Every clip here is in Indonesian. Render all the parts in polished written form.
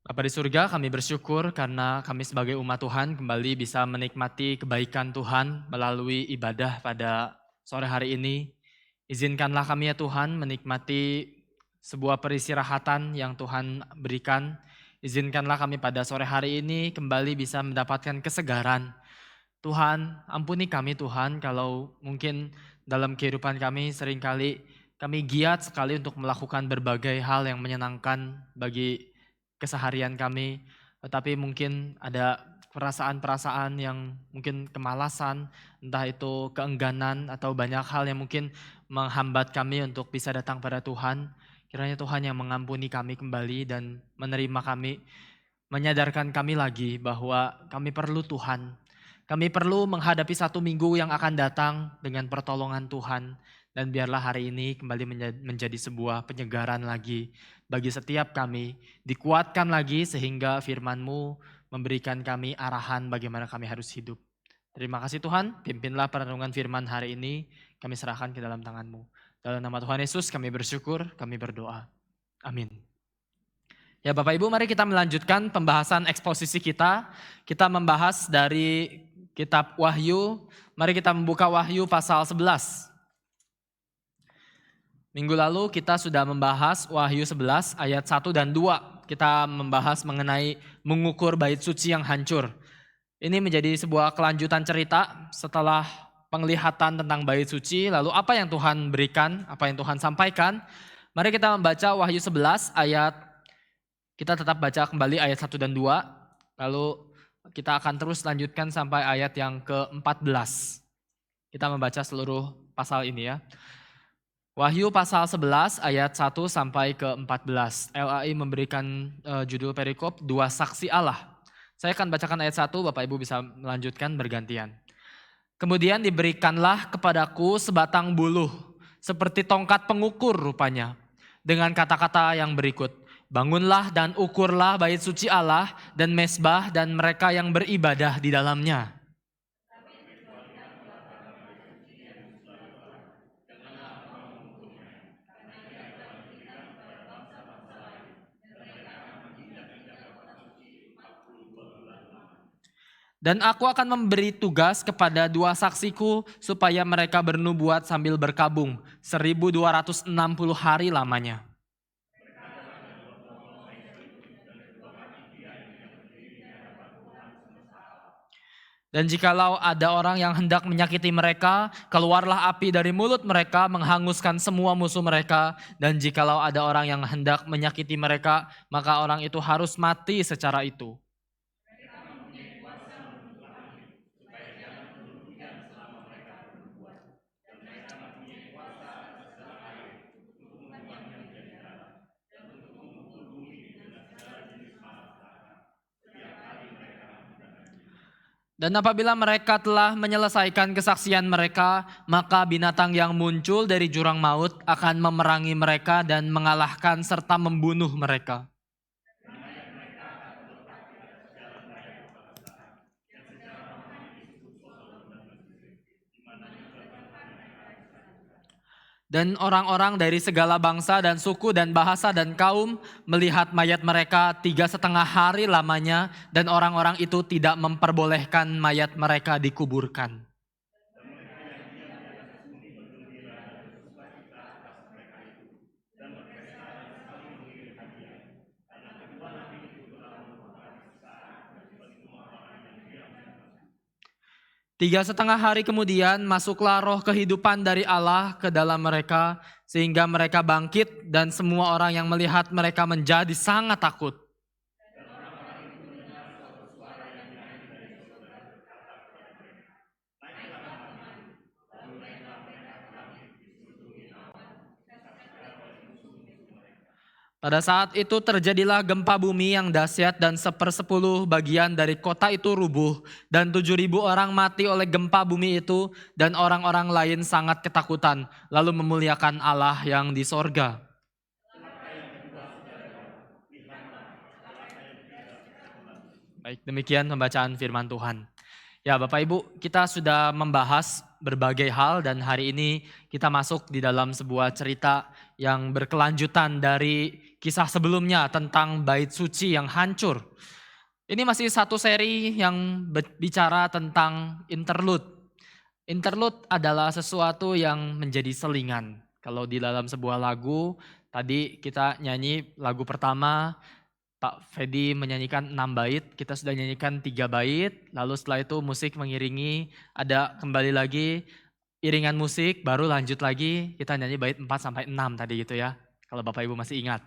Bapa di surga, kami bersyukur karena kami sebagai umat Tuhan kembali bisa menikmati kebaikan Tuhan melalui ibadah pada sore hari ini. Izinkanlah kami ya Tuhan menikmati sebuah peristirahatan yang Tuhan berikan. Izinkanlah kami pada sore hari ini kembali bisa mendapatkan kesegaran. Tuhan, ampuni kami Tuhan kalau mungkin dalam kehidupan kami seringkali kami giat sekali untuk melakukan berbagai hal yang menyenangkan bagi keseharian kami. Tetapi mungkin ada perasaan-perasaan yang mungkin kemalasan, entah itu keengganan atau banyak hal yang mungkin menghambat kami untuk bisa datang pada Tuhan. Kiranya Tuhan yang mengampuni kami kembali dan menerima kami, menyadarkan kami lagi bahwa kami perlu Tuhan. Kami perlu menghadapi satu minggu yang akan datang dengan pertolongan Tuhan. Dan biarlah hari ini kembali menjadi sebuah penyegaran lagi bagi setiap kami. Dikuatkan lagi sehingga firman-Mu memberikan kami arahan bagaimana kami harus hidup. Terima kasih Tuhan, pimpinlah perenungan firman hari ini. Kami serahkan ke dalam tangan-Mu. Dalam nama Tuhan Yesus kami bersyukur, kami berdoa. Amin. Ya Bapak Ibu, mari kita melanjutkan pembahasan eksposisi kita. Kita membahas dari kitab Wahyu. Mari kita membuka Wahyu pasal 11. Minggu lalu kita sudah membahas Wahyu 11 ayat 1 dan 2. Kita membahas mengenai mengukur bait suci yang hancur. Ini menjadi sebuah kelanjutan cerita setelah penglihatan tentang bait suci. Lalu apa yang Tuhan berikan, apa yang Tuhan sampaikan. Mari kita membaca Wahyu 11 ayat. Kita tetap baca kembali ayat 1 dan 2, lalu kita akan terus lanjutkan sampai ayat yang ke-14. Kita membaca seluruh pasal ini ya. Wahyu pasal 11 ayat 1 sampai ke-14. LAI memberikan judul perikop, dua saksi Allah. Saya akan bacakan ayat 1, Bapak Ibu bisa melanjutkan bergantian. Kemudian diberikanlah kepadaku sebatang buluh, seperti tongkat pengukur rupanya, dengan kata-kata yang berikut. Bangunlah dan ukurlah bait suci Allah dan mezbah dan mereka yang beribadah di dalamnya. Dan aku akan memberi tugas kepada dua saksiku supaya mereka bernubuat sambil berkabung 1260 hari lamanya. Dan jikalau ada orang yang hendak menyakiti mereka, keluarlah api dari mulut mereka menghanguskan semua musuh mereka. Dan jikalau ada orang yang hendak menyakiti mereka, maka orang itu harus mati secara itu. Dan apabila mereka telah menyelesaikan kesaksian mereka, maka binatang yang muncul dari jurang maut akan memerangi mereka dan mengalahkan serta membunuh mereka. Dan orang-orang dari segala bangsa dan suku dan bahasa dan kaum melihat mayat mereka 3,5 hari lamanya, dan orang-orang itu tidak memperbolehkan mayat mereka dikuburkan. Tiga setengah hari kemudian masuklah roh kehidupan dari Allah ke dalam mereka, sehingga mereka bangkit dan semua orang yang melihat mereka menjadi sangat takut. Pada saat itu terjadilah gempa bumi yang dahsyat dan 1/10 bagian dari kota itu rubuh, dan 7.000 orang mati oleh gempa bumi itu, dan orang-orang lain sangat ketakutan, lalu memuliakan Allah yang di sorga. Baik, demikian pembacaan firman Tuhan. Ya Bapak Ibu, kita sudah membahas berbagai hal dan hari ini kita masuk di dalam sebuah cerita yang berkelanjutan dari kisah sebelumnya tentang bait suci yang hancur. Ini masih satu seri yang bicara tentang interlude. Interlude adalah sesuatu yang menjadi selingan. Kalau di dalam sebuah lagu, tadi kita nyanyi lagu pertama, Pak Fedi menyanyikan 6 bait, kita sudah nyanyikan 3 bait, lalu setelah itu musik mengiringi, ada kembali lagi iringan musik, baru lanjut lagi kita nyanyi bait 4 sampai 6 tadi gitu ya, kalau Bapak Ibu masih ingat.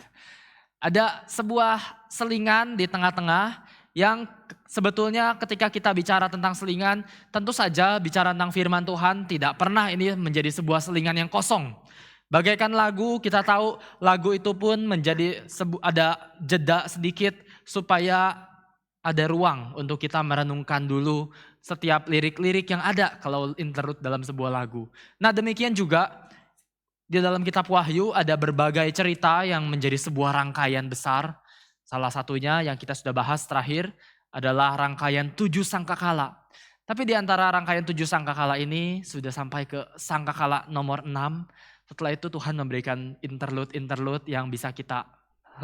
Ada sebuah selingan di tengah-tengah yang sebetulnya ketika kita bicara tentang selingan, tentu saja bicara tentang firman Tuhan tidak pernah ini menjadi sebuah selingan yang kosong. Bagaikan lagu, kita tahu lagu itu pun menjadi ada jeda sedikit supaya ada ruang untuk kita merenungkan dulu setiap lirik-lirik yang ada kalau interlude dalam sebuah lagu. Nah demikian juga di dalam kitab Wahyu ada berbagai cerita yang menjadi sebuah rangkaian besar. Salah satunya yang kita sudah bahas terakhir adalah rangkaian 7 sangkakala. Tapi di antara rangkaian 7 sangkakala ini sudah sampai ke sangkakala nomor 6. Setelah itu Tuhan memberikan interlude yang bisa kita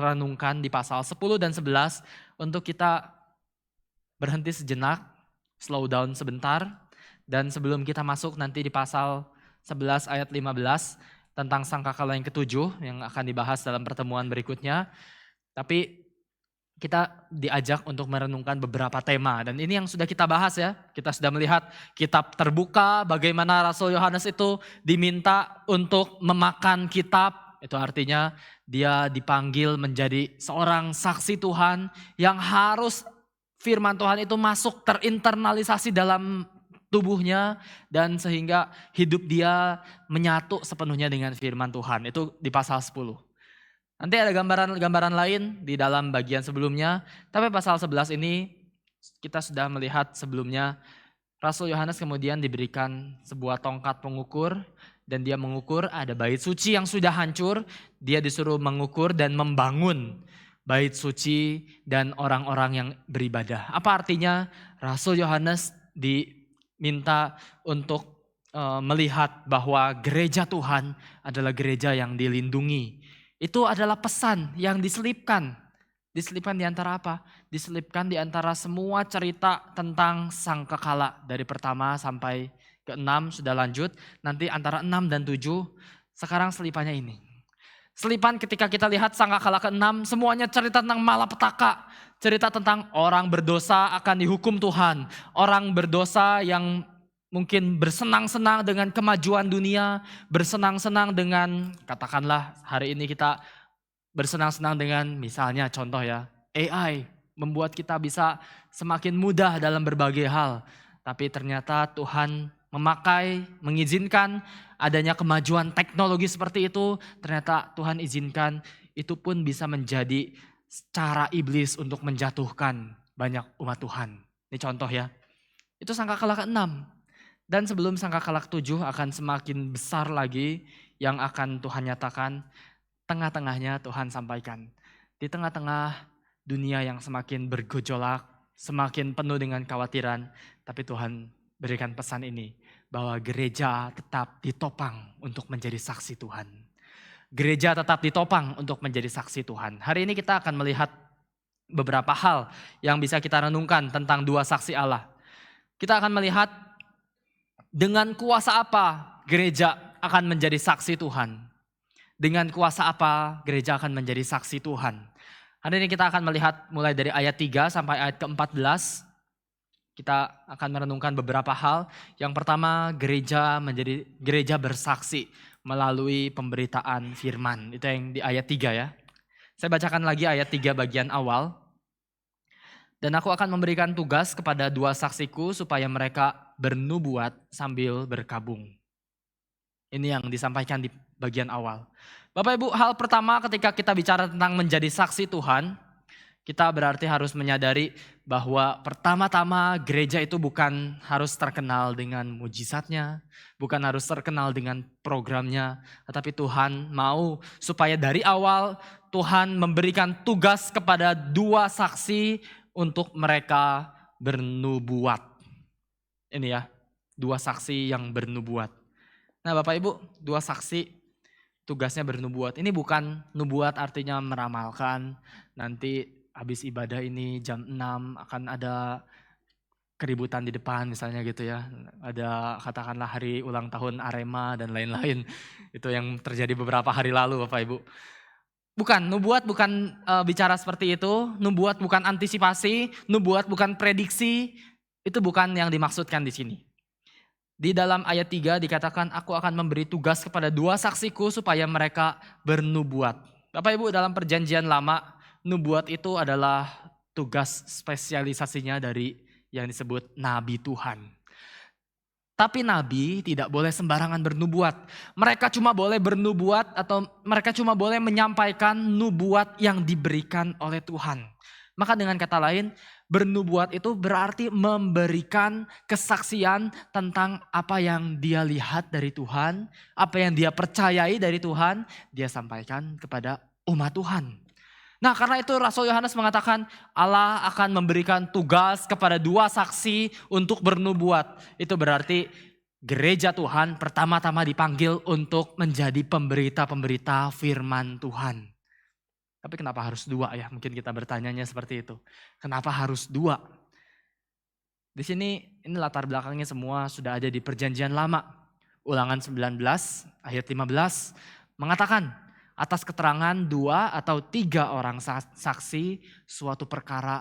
renungkan di pasal 10 dan 11 untuk kita berhenti sejenak, slow down sebentar. Dan sebelum kita masuk nanti di pasal 11 ayat 15 tentang sangkakala yang ketujuh yang akan dibahas dalam pertemuan berikutnya. Tapi kita diajak untuk merenungkan beberapa tema dan ini yang sudah kita bahas ya. Kita sudah melihat kitab terbuka, bagaimana Rasul Yohanes itu diminta untuk memakan kitab. Itu artinya dia dipanggil menjadi seorang saksi Tuhan yang harus firman Tuhan itu masuk terinternalisasi dalam tubuhnya dan sehingga hidup dia menyatu sepenuhnya dengan firman Tuhan. Itu di pasal 10. Nanti ada gambaran-gambaran lain di dalam bagian sebelumnya. Tapi pasal 11 ini kita sudah melihat sebelumnya Rasul Yohanes kemudian diberikan sebuah tongkat pengukur dan dia mengukur ada bait suci yang sudah hancur. Dia disuruh mengukur dan membangun bait suci dan orang-orang yang beribadah. Apa artinya Rasul Yohanes diminta untuk melihat bahwa gereja Tuhan adalah gereja yang dilindungi. Itu adalah pesan yang diselipkan. Diselipkan di antara apa? Diselipkan di antara semua cerita tentang sangkakala. Dari pertama sampai ke-6 sudah lanjut. Nanti antara 6 dan 7 sekarang selipannya ini. Selipan ketika kita lihat sangkakala ke-6 semuanya cerita tentang malapetaka. Cerita tentang orang berdosa akan dihukum Tuhan. Orang berdosa yang mungkin bersenang-senang dengan kemajuan dunia, bersenang-senang dengan katakanlah hari ini kita bersenang-senang dengan misalnya contoh ya AI membuat kita bisa semakin mudah dalam berbagai hal. Tapi ternyata Tuhan mengizinkan adanya kemajuan teknologi seperti itu. Ternyata Tuhan izinkan itu pun bisa menjadi cara iblis untuk menjatuhkan banyak umat Tuhan. Ini contoh ya. Itu sangkakala ke-6. Dan sebelum sangkakala ke-7 akan semakin besar lagi yang akan Tuhan nyatakan, tengah-tengahnya Tuhan sampaikan. Di tengah-tengah dunia yang semakin bergejolak, semakin penuh dengan kekhawatiran, tapi Tuhan berikan pesan ini, bahwa gereja tetap ditopang untuk menjadi saksi Tuhan. Gereja tetap ditopang untuk menjadi saksi Tuhan. Hari ini kita akan melihat beberapa hal yang bisa kita renungkan tentang dua saksi Allah. Kita akan melihat dengan kuasa apa gereja akan menjadi saksi Tuhan? Dengan kuasa apa gereja akan menjadi saksi Tuhan? Hari ini kita akan melihat mulai dari ayat 3 sampai ayat ke-14. Kita akan merenungkan beberapa hal. Yang pertama gereja menjadi gereja bersaksi melalui pemberitaan firman. Itu yang di ayat 3 ya. Saya bacakan lagi ayat 3 bagian awal. Dan aku akan memberikan tugas kepada dua saksiku supaya mereka bernubuat sambil berkabung. Ini yang disampaikan di bagian awal. Bapak Ibu, hal pertama ketika kita bicara tentang menjadi saksi Tuhan, kita berarti harus menyadari bahwa pertama-tama gereja itu bukan harus terkenal dengan mujizatnya, bukan harus terkenal dengan programnya, tetapi Tuhan mau supaya dari awal Tuhan memberikan tugas kepada dua saksi untuk mereka bernubuat. Ini ya, dua saksi yang bernubuat. Nah Bapak Ibu, dua saksi tugasnya bernubuat. Ini bukan nubuat artinya meramalkan, nanti habis ibadah ini jam 6 akan ada keributan di depan misalnya gitu ya. Ada katakanlah hari ulang tahun Arema dan lain-lain. Itu yang terjadi beberapa hari lalu Bapak Ibu. Bukan, nubuat bukan bicara seperti itu, nubuat bukan antisipasi, nubuat bukan prediksi, itu bukan yang dimaksudkan di sini. Di dalam ayat 3 dikatakan, aku akan memberi tugas kepada 2 saksiku supaya mereka bernubuat. Bapak Ibu, dalam perjanjian lama, nubuat itu adalah tugas spesialisasinya dari yang disebut nabi Tuhan. Tapi nabi tidak boleh sembarangan bernubuat. Mereka cuma boleh bernubuat atau mereka cuma boleh menyampaikan nubuat yang diberikan oleh Tuhan. Maka dengan kata lain, bernubuat itu berarti memberikan kesaksian tentang apa yang dia lihat dari Tuhan, apa yang dia percayai dari Tuhan, dia sampaikan kepada umat Tuhan. Nah, karena itu Rasul Yohanes mengatakan Allah akan memberikan tugas kepada 2 saksi untuk bernubuat. Itu berarti gereja Tuhan pertama-tama dipanggil untuk menjadi pemberita-pemberita firman Tuhan. Tapi kenapa harus 2 ya? Mungkin kita bertanyanya seperti itu. Kenapa harus 2? Di sini ini latar belakangnya semua sudah ada di perjanjian lama. Ulangan 19 ayat 15 mengatakan, atas keterangan 2 atau 3 orang saksi, suatu perkara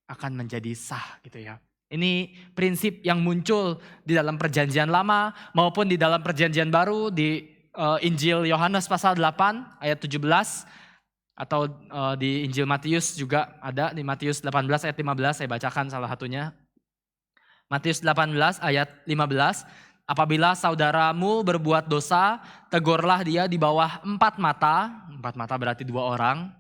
akan menjadi sah gitu ya. Ini prinsip yang muncul di dalam perjanjian lama maupun di dalam perjanjian baru di Injil Yohanes pasal 8 ayat 17 atau di Injil Matius juga ada di Matius 18 ayat 15, saya bacakan salah satunya. Matius 18 ayat 15. Apabila saudaramu berbuat dosa, tegurlah dia di bawah 4 mata. 4 mata berarti 2 orang.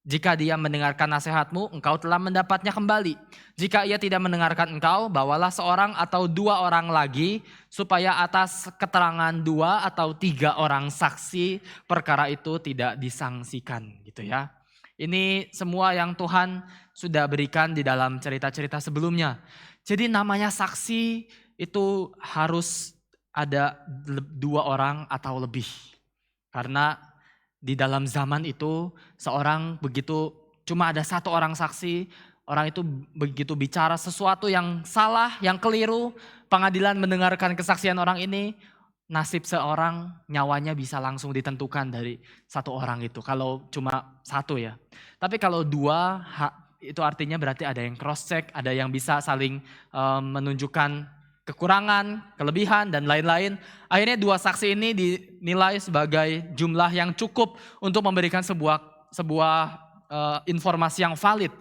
Jika dia mendengarkan nasihatmu, engkau telah mendapatnya kembali. Jika ia tidak mendengarkan engkau, bawalah seorang atau 2 orang lagi, supaya atas keterangan 2 atau 3 orang saksi, perkara itu tidak disangsikan gitu ya. Ini semua yang Tuhan sudah berikan di dalam cerita-cerita sebelumnya. Jadi namanya saksi itu harus ada 2 orang atau lebih. Karena di dalam zaman itu seorang begitu cuma ada 1 orang saksi, orang itu begitu bicara sesuatu yang salah, yang keliru, pengadilan mendengarkan kesaksian orang ini, nasib seorang nyawanya bisa langsung ditentukan dari 1 orang itu. Kalau cuma 1 ya. Tapi kalau 2 itu artinya berarti ada yang cross check, ada yang bisa saling menunjukkan kekurangan, kelebihan dan lain-lain. Akhirnya 2 saksi ini dinilai sebagai jumlah yang cukup untuk memberikan sebuah informasi yang valid.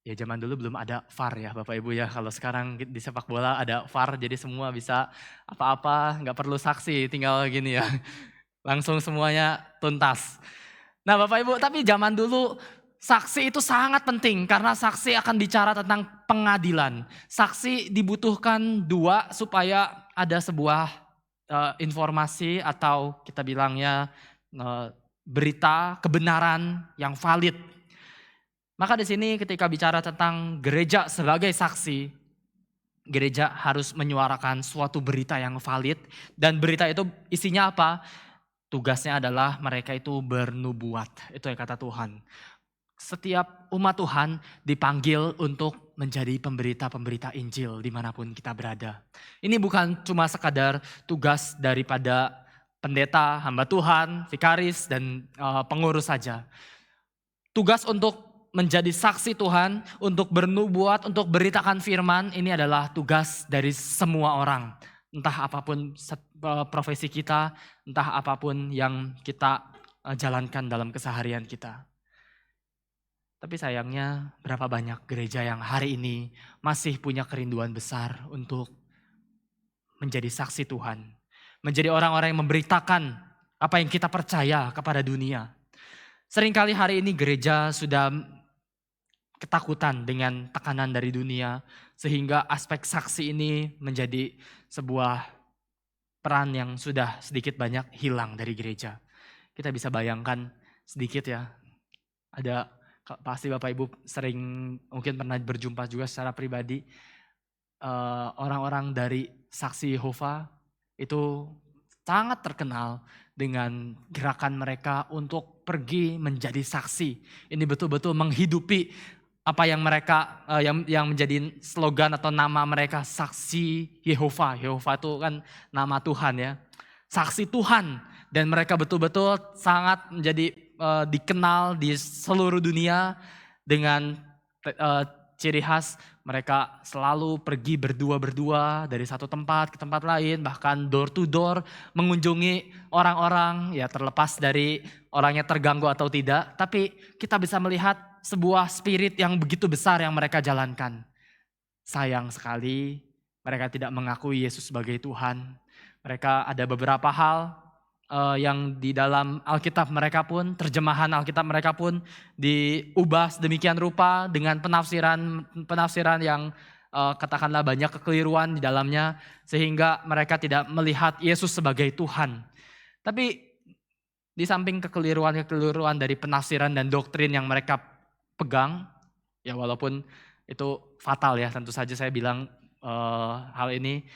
Ya zaman dulu belum ada VAR ya Bapak Ibu ya. Kalau sekarang di sepak bola ada VAR jadi semua bisa apa-apa, nggak perlu saksi, tinggal gini ya. Langsung semuanya tuntas. Nah Bapak Ibu, tapi zaman dulu saksi itu sangat penting karena saksi akan bicara tentang pengadilan. Saksi dibutuhkan 2 supaya ada sebuah informasi atau kita bilangnya berita kebenaran yang valid. Maka di sini ketika bicara tentang gereja sebagai saksi, gereja harus menyuarakan suatu berita yang valid dan berita itu isinya apa? Tugasnya adalah mereka itu bernubuat. Itu yang kata Tuhan. Setiap umat Tuhan dipanggil untuk menjadi pemberita-pemberita Injil dimanapun kita berada. Ini bukan cuma sekadar tugas daripada pendeta, hamba Tuhan, vikaris, dan pengurus saja. Tugas untuk menjadi saksi Tuhan, untuk bernubuat, untuk beritakan firman, ini adalah tugas dari semua orang. Entah apapun profesi kita, entah apapun yang kita jalankan dalam keseharian kita. Tapi sayangnya berapa banyak gereja yang hari ini masih punya kerinduan besar untuk menjadi saksi Tuhan. Menjadi orang-orang yang memberitakan apa yang kita percaya kepada dunia. Seringkali hari ini gereja sudah ketakutan dengan tekanan dari dunia. Sehingga aspek saksi ini menjadi sebuah peran yang sudah sedikit banyak hilang dari gereja. Kita bisa bayangkan sedikit ya, ada pasti Bapak Ibu sering mungkin pernah berjumpa juga secara pribadi orang-orang dari saksi Yehova itu sangat terkenal dengan gerakan mereka untuk pergi menjadi saksi. Ini betul-betul menghidupi apa yang mereka yang menjadi slogan atau nama mereka, saksi Yehova. Yehova itu kan nama Tuhan ya. Saksi Tuhan, dan mereka betul-betul sangat menjadi dikenal di seluruh dunia dengan ciri khas mereka selalu pergi berdua-berdua dari satu tempat ke tempat lain, bahkan door to door mengunjungi orang-orang, ya terlepas dari orangnya terganggu atau tidak. Tapi kita bisa melihat sebuah spirit yang begitu besar yang mereka jalankan. Sayang sekali mereka tidak mengakui Yesus sebagai Tuhan. Mereka ada beberapa hal yang di dalam Alkitab mereka pun, terjemahan Alkitab mereka pun diubah sedemikian rupa dengan penafsiran yang katakanlah banyak kekeliruan di dalamnya, sehingga mereka tidak melihat Yesus sebagai Tuhan. Tapi di samping kekeliruan dari penafsiran dan doktrin yang mereka pegang, ya walaupun itu fatal ya, tentu saja saya bilang hal ini,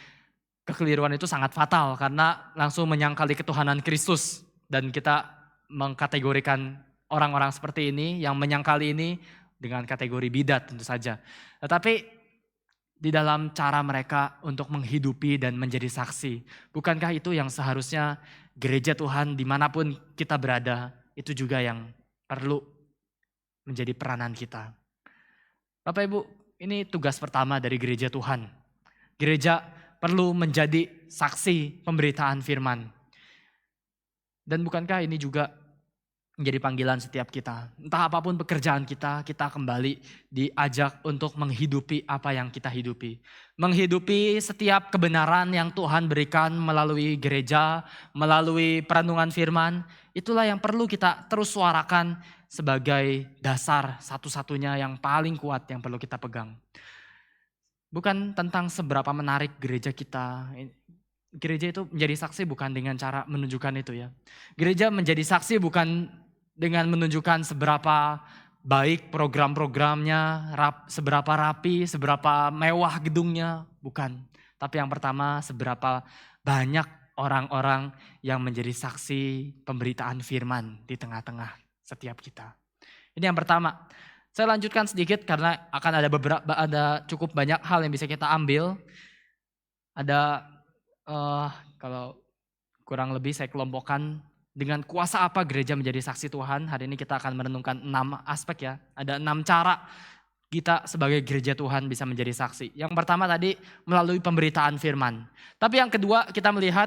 kekeliruan itu sangat fatal karena langsung menyangkali ketuhanan Kristus, dan kita mengkategorikan orang-orang seperti ini yang menyangkali ini dengan kategori bidat tentu saja. Tetapi di dalam cara mereka untuk menghidupi dan menjadi saksi, bukankah itu yang seharusnya gereja Tuhan dimanapun kita berada, itu juga yang perlu menjadi peranan kita. Bapak Ibu, ini tugas pertama dari gereja Tuhan. Gereja perlu menjadi saksi pemberitaan firman. Dan bukankah ini juga menjadi panggilan setiap kita? Entah apapun pekerjaan kita kembali diajak untuk menghidupi apa yang kita hidupi. Menghidupi setiap kebenaran yang Tuhan berikan melalui gereja, melalui perenungan firman. Itulah yang perlu kita terus suarakan sebagai dasar satu-satunya yang paling kuat yang perlu kita pegang. Bukan tentang seberapa menarik gereja kita. Gereja itu menjadi saksi bukan dengan cara menunjukkan itu ya. Gereja menjadi saksi bukan dengan menunjukkan seberapa baik program-programnya, seberapa rapi, seberapa mewah gedungnya. Bukan. Tapi yang pertama, seberapa banyak orang-orang yang menjadi saksi pemberitaan firman di tengah-tengah setiap kita. Ini yang pertama. Saya lanjutkan sedikit karena akan ada cukup banyak hal yang bisa kita ambil. Ada kalau kurang lebih saya kelompokkan dengan kuasa apa gereja menjadi saksi Tuhan. Hari ini kita akan merenungkan 6 aspek ya. Ada 6 cara kita sebagai gereja Tuhan bisa menjadi saksi. Yang pertama tadi melalui pemberitaan firman. Tapi yang kedua kita melihat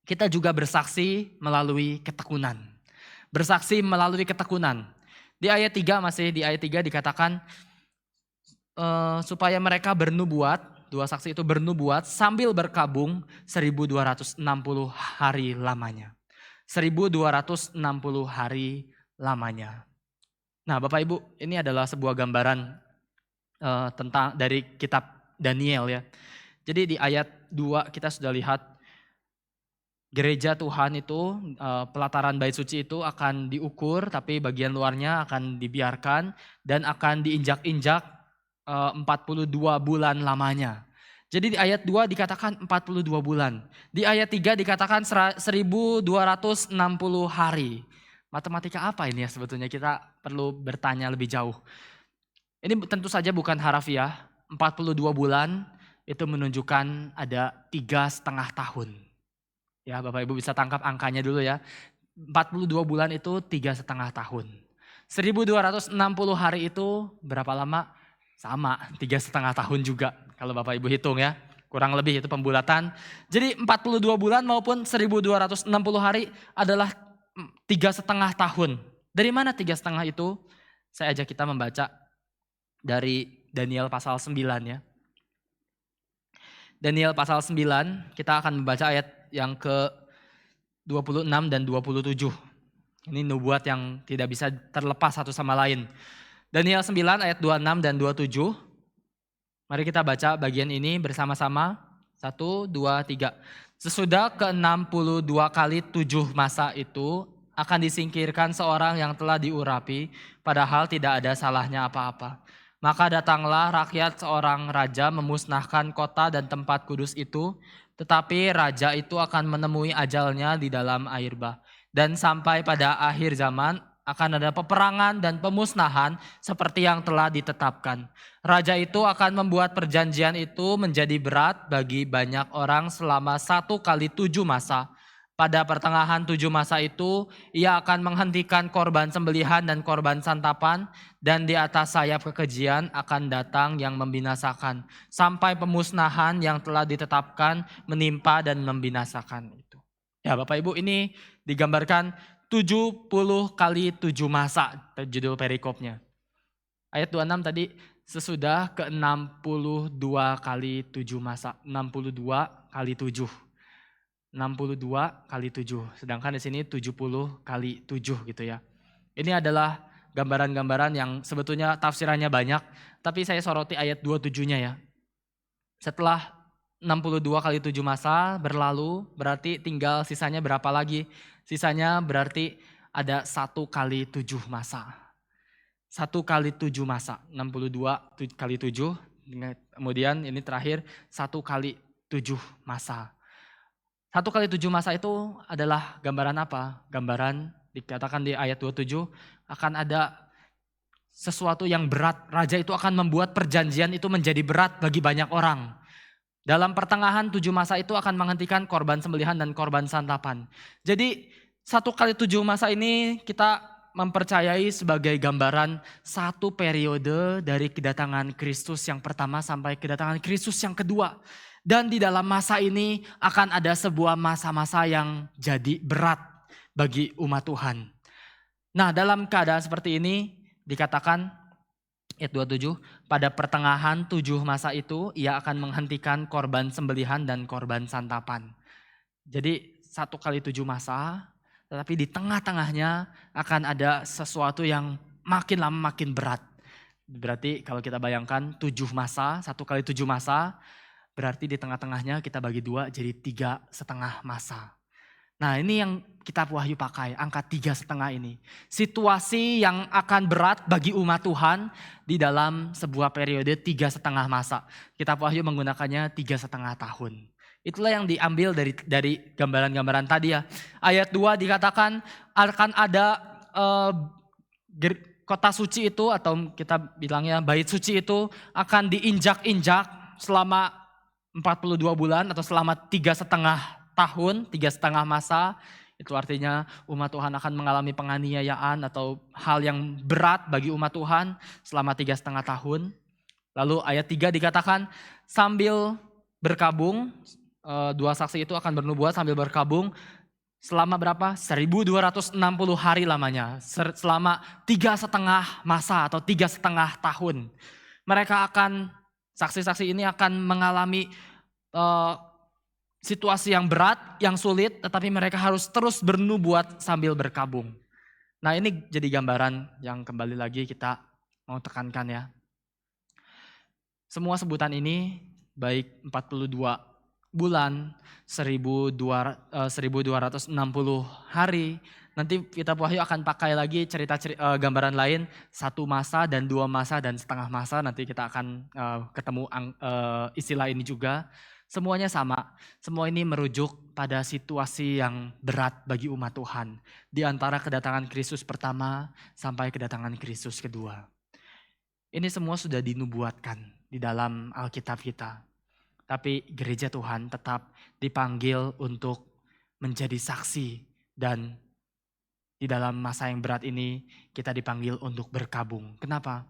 kita juga bersaksi melalui ketekunan. Bersaksi melalui ketekunan. Di ayat 3 dikatakan supaya mereka bernubuat, 2 saksi itu bernubuat sambil berkabung 1260 hari lamanya. 1260 hari lamanya. Nah Bapak Ibu, ini adalah sebuah gambaran tentang dari kitab Daniel ya. Jadi di ayat 2 kita sudah lihat gereja Tuhan itu, pelataran bait suci itu akan diukur, tapi bagian luarnya akan dibiarkan dan akan diinjak-injak 42 bulan lamanya. Jadi di ayat 2 dikatakan 42 bulan. Di ayat 3 dikatakan 1260 hari. Matematika apa ini ya sebetulnya, kita perlu bertanya lebih jauh. Ini tentu saja bukan harafiah, 42 bulan itu menunjukkan ada 3,5 tahun. Ya Bapak Ibu bisa tangkap angkanya dulu ya. 42 bulan itu 3,5 tahun. 1260 hari itu berapa lama? Sama 3,5 tahun juga kalau Bapak Ibu hitung ya. Kurang lebih itu pembulatan. Jadi 42 bulan maupun 1260 hari adalah 3,5 tahun. Dari mana 3,5 itu? Saya ajak kita membaca dari Daniel pasal 9 ya. Daniel pasal 9 kita akan membaca ayat yang ke-26 dan 27. Ini nubuat yang tidak bisa terlepas satu sama lain. Daniel 9 ayat 26 dan 27. Mari kita baca bagian ini bersama-sama. 1, 2, 3. Sesudah ke-62 kali 7 masa itu akan disingkirkan seorang yang telah diurapi, padahal tidak ada salahnya apa-apa. Maka datanglah rakyat seorang raja memusnahkan kota dan tempat kudus itu, tetapi raja itu akan menemui ajalnya di dalam air bah. Dan sampai pada akhir zaman akan ada peperangan dan pemusnahan seperti yang telah ditetapkan. Raja itu akan membuat perjanjian itu menjadi berat bagi banyak orang selama 1 kali 7 masa. Pada pertengahan 7 masa itu, ia akan menghentikan korban sembelihan dan korban santapan, dan di atas sayap kekejian akan datang yang membinasakan, sampai pemusnahan yang telah ditetapkan menimpa dan membinasakan itu. Ya Bapak Ibu, ini digambarkan 70 kali 7 masa, judul perikopnya. Ayat 26 tadi, sesudah ke 62 kali 7 masa, 62 kali 7. 62 kali 7, sedangkan di sini 70 kali 7 gitu ya. Ini adalah gambaran-gambaran yang sebetulnya tafsirannya banyak, tapi saya soroti ayat 27-nya ya. Setelah 62 kali 7 masa berlalu, berarti tinggal sisanya berapa lagi? Sisanya berarti ada 1 kali 7 masa. 1 kali 7 masa, 62 kali 7, kemudian ini terakhir 1 kali 7 masa. 1 kali 7 masa itu adalah gambaran apa? Gambaran dikatakan di ayat 27 akan ada sesuatu yang berat. Raja itu akan membuat perjanjian itu menjadi berat bagi banyak orang. Dalam pertengahan 7 masa itu akan menghentikan korban sembelihan dan korban santapan. Jadi 1 kali 7 masa ini kita mempercayai sebagai gambaran satu periode dari kedatangan Kristus yang pertama sampai kedatangan Kristus yang kedua. Dan di dalam masa ini akan ada sebuah masa-masa yang jadi berat bagi umat Tuhan. Nah, dalam keadaan seperti ini dikatakan ayat 27, pada pertengahan 7 masa itu ia akan menghentikan korban sembelihan dan korban santapan. Jadi 1 kali 7 masa, tetapi di tengah-tengahnya akan ada sesuatu yang makin lama makin berat. Berarti kalau kita bayangkan 7 masa, 1 kali 7 masa, berarti di tengah-tengahnya kita bagi 2 jadi 3,5 masa. Nah ini yang kitab Wahyu pakai, angka 3,5 ini. Situasi yang akan berat bagi umat Tuhan di dalam sebuah periode 3,5 masa. Kitab Wahyu menggunakannya 3,5 tahun. Itulah yang diambil dari gambaran-gambaran tadi ya. Ayat 2 dikatakan akan ada kota suci itu, atau kita bilangnya bait suci itu akan diinjak-injak selama 42 bulan atau selama 3,5 tahun, 3,5 masa. Itu artinya umat Tuhan akan mengalami penganiayaan atau hal yang berat bagi umat Tuhan selama 3,5 tahun. Lalu ayat 3 dikatakan sambil berkabung, 2 saksi itu akan bernubuat sambil berkabung selama berapa? 1260 hari lamanya. Selama 3,5 masa atau 3,5 tahun. Mereka akan, saksi-saksi ini akan mengalami situasi yang berat, yang sulit, tetapi mereka harus terus bernubuat sambil berkabung. Nah ini jadi gambaran yang kembali lagi kita mau tekankan ya. Semua sebutan ini baik 42 bulan, 1260 hari. Nanti kitab Wahyu akan pakai lagi gambaran lain, 1 masa dan 2 masa dan setengah masa. Nanti kita akan ketemu istilah ini juga. Semuanya sama, semua ini merujuk pada situasi yang berat bagi umat Tuhan. Di antara kedatangan Kristus pertama sampai kedatangan Kristus kedua. Ini semua sudah dinubuatkan di dalam Alkitab kita. Tapi gereja Tuhan tetap dipanggil untuk menjadi saksi, dan di dalam masa yang berat ini kita dipanggil untuk berkabung. Kenapa?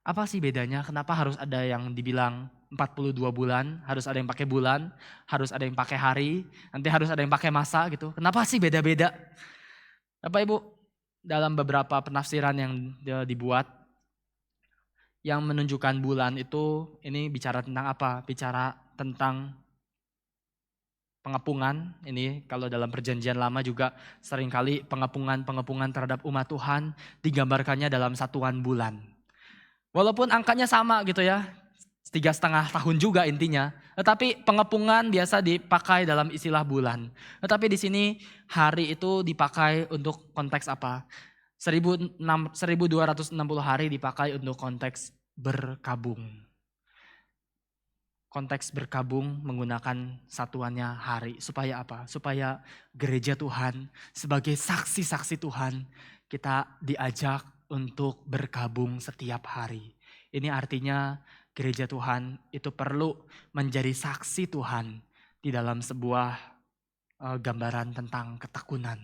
Apa sih bedanya? Kenapa harus ada yang dibilang 42 bulan, harus ada yang pakai bulan, harus ada yang pakai hari, nanti harus ada yang pakai masa gitu. Kenapa sih beda-beda? Bapak Ibu, dalam beberapa penafsiran yang dibuat, yang menunjukkan bulan itu ini bicara tentang apa? Bicara tentang pengepungan. Ini kalau dalam perjanjian lama juga seringkali pengepungan terhadap umat Tuhan digambarkannya dalam satuan bulan. Walaupun angkanya sama gitu ya, 3,5 tahun juga intinya. Tetapi pengepungan biasa dipakai dalam istilah bulan. Tetapi di sini hari itu dipakai untuk konteks apa? 1260 hari dipakai untuk konteks berkabung. konteks berkabung menggunakan satuannya hari. Supaya apa? Supaya gereja Tuhan sebagai saksi-saksi Tuhan kita diajak untuk berkabung setiap hari. Ini artinya gereja Tuhan itu perlu menjadi saksi Tuhan di dalam sebuah gambaran tentang ketekunan.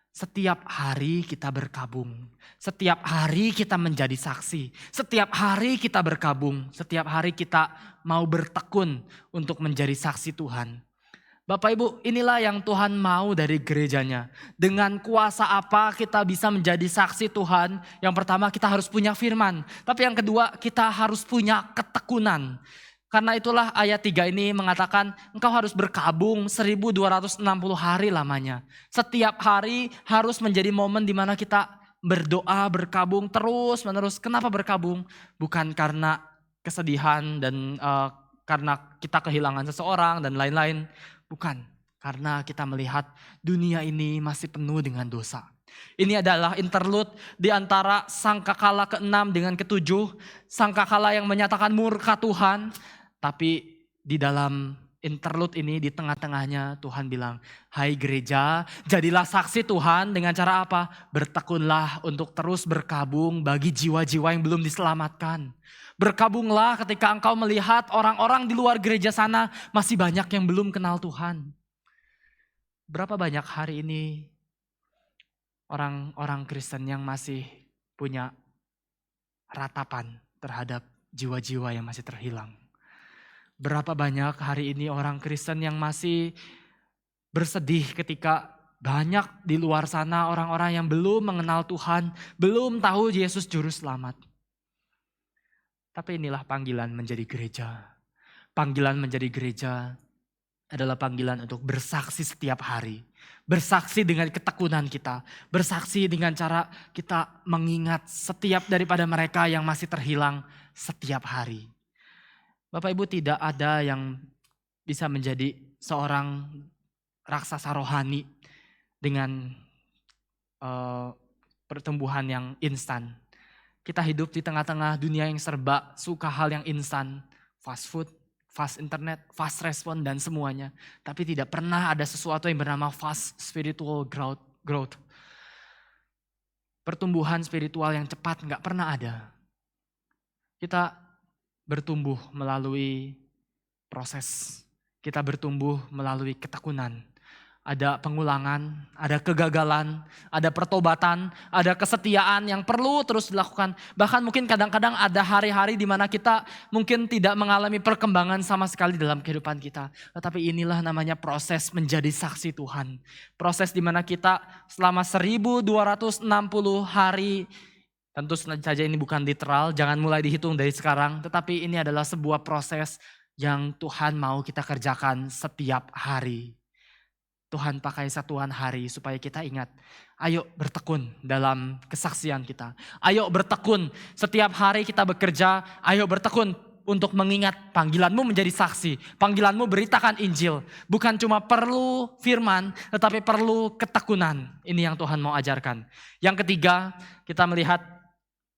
Setiap hari kita berkabung, setiap hari kita menjadi saksi, setiap hari kita berkabung, setiap hari kita mau bertekun untuk menjadi saksi Tuhan. Bapak Ibu, inilah yang Tuhan mau dari gerejanya. Dengan kuasa apa kita bisa menjadi saksi Tuhan? Yang pertama kita harus punya firman, tapi yang kedua kita harus punya ketekunan. Karena itulah ayat 3 ini mengatakan engkau harus berkabung 1260 hari lamanya. Setiap hari harus menjadi momen di mana kita berdoa, berkabung terus menerus. Kenapa berkabung? Bukan karena kesedihan dan karena kita kehilangan seseorang dan lain-lain. Bukan, karena kita melihat dunia ini masih penuh dengan dosa. Ini adalah interlude di antara sangkakala ke-6 dengan ke-7. Sangkakala yang menyatakan murka Tuhan. Tapi di dalam interlude ini, di tengah-tengahnya Tuhan bilang, hai gereja, jadilah saksi Tuhan dengan cara apa? Bertekunlah untuk terus berkabung bagi jiwa-jiwa yang belum diselamatkan. Berkabunglah ketika engkau melihat orang-orang di luar gereja sana masih banyak yang belum kenal Tuhan. Berapa banyak hari ini orang-orang Kristen yang masih punya ratapan terhadap jiwa-jiwa yang masih terhilang. Berapa banyak hari ini orang Kristen yang masih bersedih ketika banyak di luar sana orang-orang yang belum mengenal Tuhan, belum tahu Yesus Juru Selamat. Tapi inilah panggilan menjadi gereja. Panggilan menjadi gereja adalah panggilan untuk bersaksi setiap hari. Bersaksi dengan ketekunan kita. Bersaksi dengan cara kita mengingat setiap daripada mereka yang masih terhilang setiap hari. Bapak Ibu, tidak ada yang bisa menjadi seorang raksasa rohani dengan pertumbuhan yang instan. Kita hidup di tengah-tengah dunia yang serba suka hal yang instan. Fast food, fast internet, fast respon dan semuanya. Tapi tidak pernah ada sesuatu yang bernama fast spiritual growth. Pertumbuhan spiritual yang cepat gak pernah ada. Kita bertumbuh melalui proses. Kita bertumbuh melalui ketekunan. Ada pengulangan, ada kegagalan, ada pertobatan, ada kesetiaan yang perlu terus dilakukan. Bahkan mungkin kadang-kadang ada hari-hari di mana kita mungkin tidak mengalami perkembangan sama sekali dalam kehidupan kita. Tetapi inilah namanya proses menjadi saksi Tuhan. Proses di mana kita selama 1260 hari, tentu saja ini bukan literal, jangan mulai dihitung dari sekarang. Tetapi ini adalah sebuah proses yang Tuhan mau kita kerjakan setiap hari. Tuhan pakai satuan hari supaya kita ingat, ayo bertekun dalam kesaksian kita. Ayo bertekun setiap hari kita bekerja, ayo bertekun untuk mengingat panggilanmu menjadi saksi. Panggilanmu beritakan Injil. Bukan cuma perlu firman, tetapi perlu ketekunan. Ini yang Tuhan mau ajarkan. Yang ketiga, kita melihat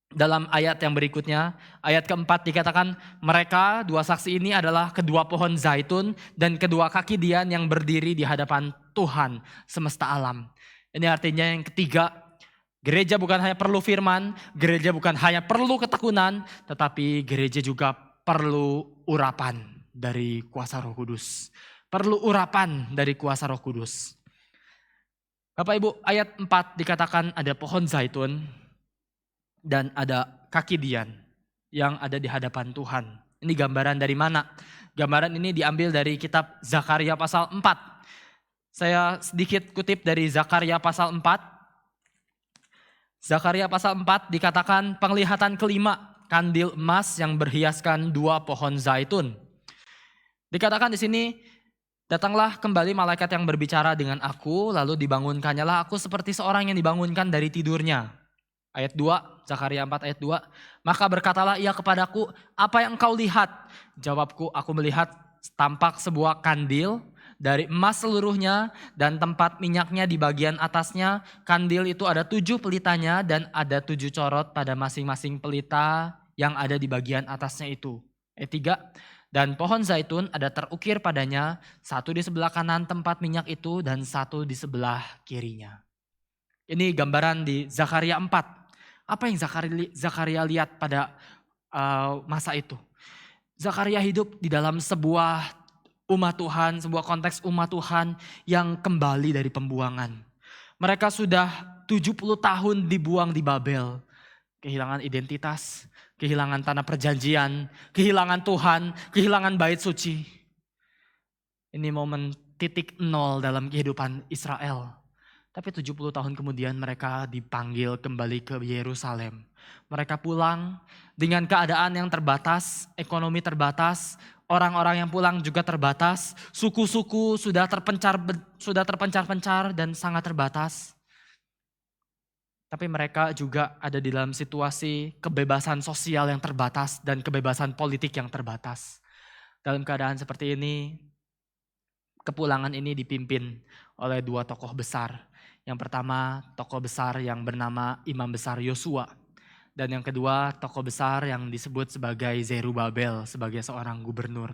dalam ayat yang berikutnya, ayat keempat dikatakan mereka dua saksi ini adalah kedua pohon zaitun dan kedua kaki dian yang berdiri di hadapan Tuhan semesta alam. Ini artinya yang ketiga, gereja bukan hanya perlu firman, gereja bukan hanya perlu ketekunan, tetapi gereja juga perlu urapan dari kuasa Roh Kudus. Perlu urapan dari kuasa Roh Kudus. Bapak Ibu, ayat 4 dikatakan ada pohon zaitun dan ada kaki dian yang ada di hadapan Tuhan. Ini gambaran dari mana? Gambaran ini diambil dari kitab Zakaria pasal 4. Saya sedikit kutip dari Zakaria pasal 4. Zakaria pasal 4 dikatakan penglihatan kelima, kandil emas yang berhiaskan dua pohon zaitun. Dikatakan di sini, datanglah kembali malaikat yang berbicara dengan aku, lalu dibangunkannya lah aku seperti seorang yang dibangunkan dari tidurnya. Ayat 2, Zakaria 4 ayat 2. Maka berkatalah ia kepadaku, apa yang engkau lihat? Jawabku, aku melihat tampak sebuah kandil dari emas seluruhnya dan tempat minyaknya di bagian atasnya. Kandil itu ada 7 pelitanya dan ada 7 corot pada masing-masing pelita yang ada di bagian atasnya itu. Ayat 3, Dan pohon zaitun ada terukir padanya, satu di sebelah kanan tempat minyak itu dan satu di sebelah kirinya. Ini gambaran di Zakaria 4. Apa yang Zakaria lihat pada masa itu? Zakaria hidup di dalam sebuah umat Tuhan, sebuah konteks umat Tuhan yang kembali dari pembuangan. Mereka sudah 70 tahun dibuang di Babel. Kehilangan identitas, kehilangan tanah perjanjian, kehilangan Tuhan, kehilangan bait suci. Ini momen titik nol dalam kehidupan Israel. Tapi 70 tahun kemudian mereka dipanggil kembali ke Yerusalem. Mereka pulang dengan keadaan yang terbatas, ekonomi terbatas, orang-orang yang pulang juga terbatas, suku-suku sudah terpencar-pencar dan sangat terbatas. Tapi mereka juga ada di dalam situasi kebebasan sosial yang terbatas dan kebebasan politik yang terbatas. Dalam keadaan seperti ini, kepulangan ini dipimpin oleh dua tokoh besar. Yang pertama, tokoh besar yang bernama Imam Besar Yosua. Dan yang kedua, tokoh besar yang disebut sebagai Zerubabel, sebagai seorang gubernur.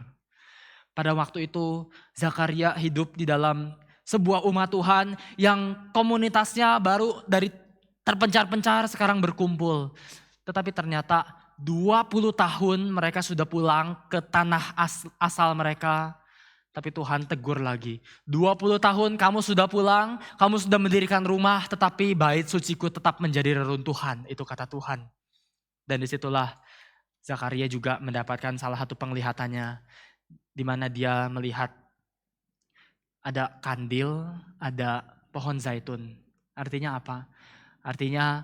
Pada waktu itu, Zakaria hidup di dalam sebuah umat Tuhan yang komunitasnya baru dari terpencar-pencar sekarang berkumpul. Tetapi ternyata 20 tahun mereka sudah pulang ke tanah asal mereka. Tapi Tuhan tegur lagi. 20 tahun kamu sudah pulang, kamu sudah mendirikan rumah, tetapi bait suciku tetap menjadi reruntuhan. Itu kata Tuhan. Dan disitulah Zakaria juga mendapatkan salah satu penglihatannya. Di mana dia melihat ada kandil, ada pohon zaitun. Artinya apa? Artinya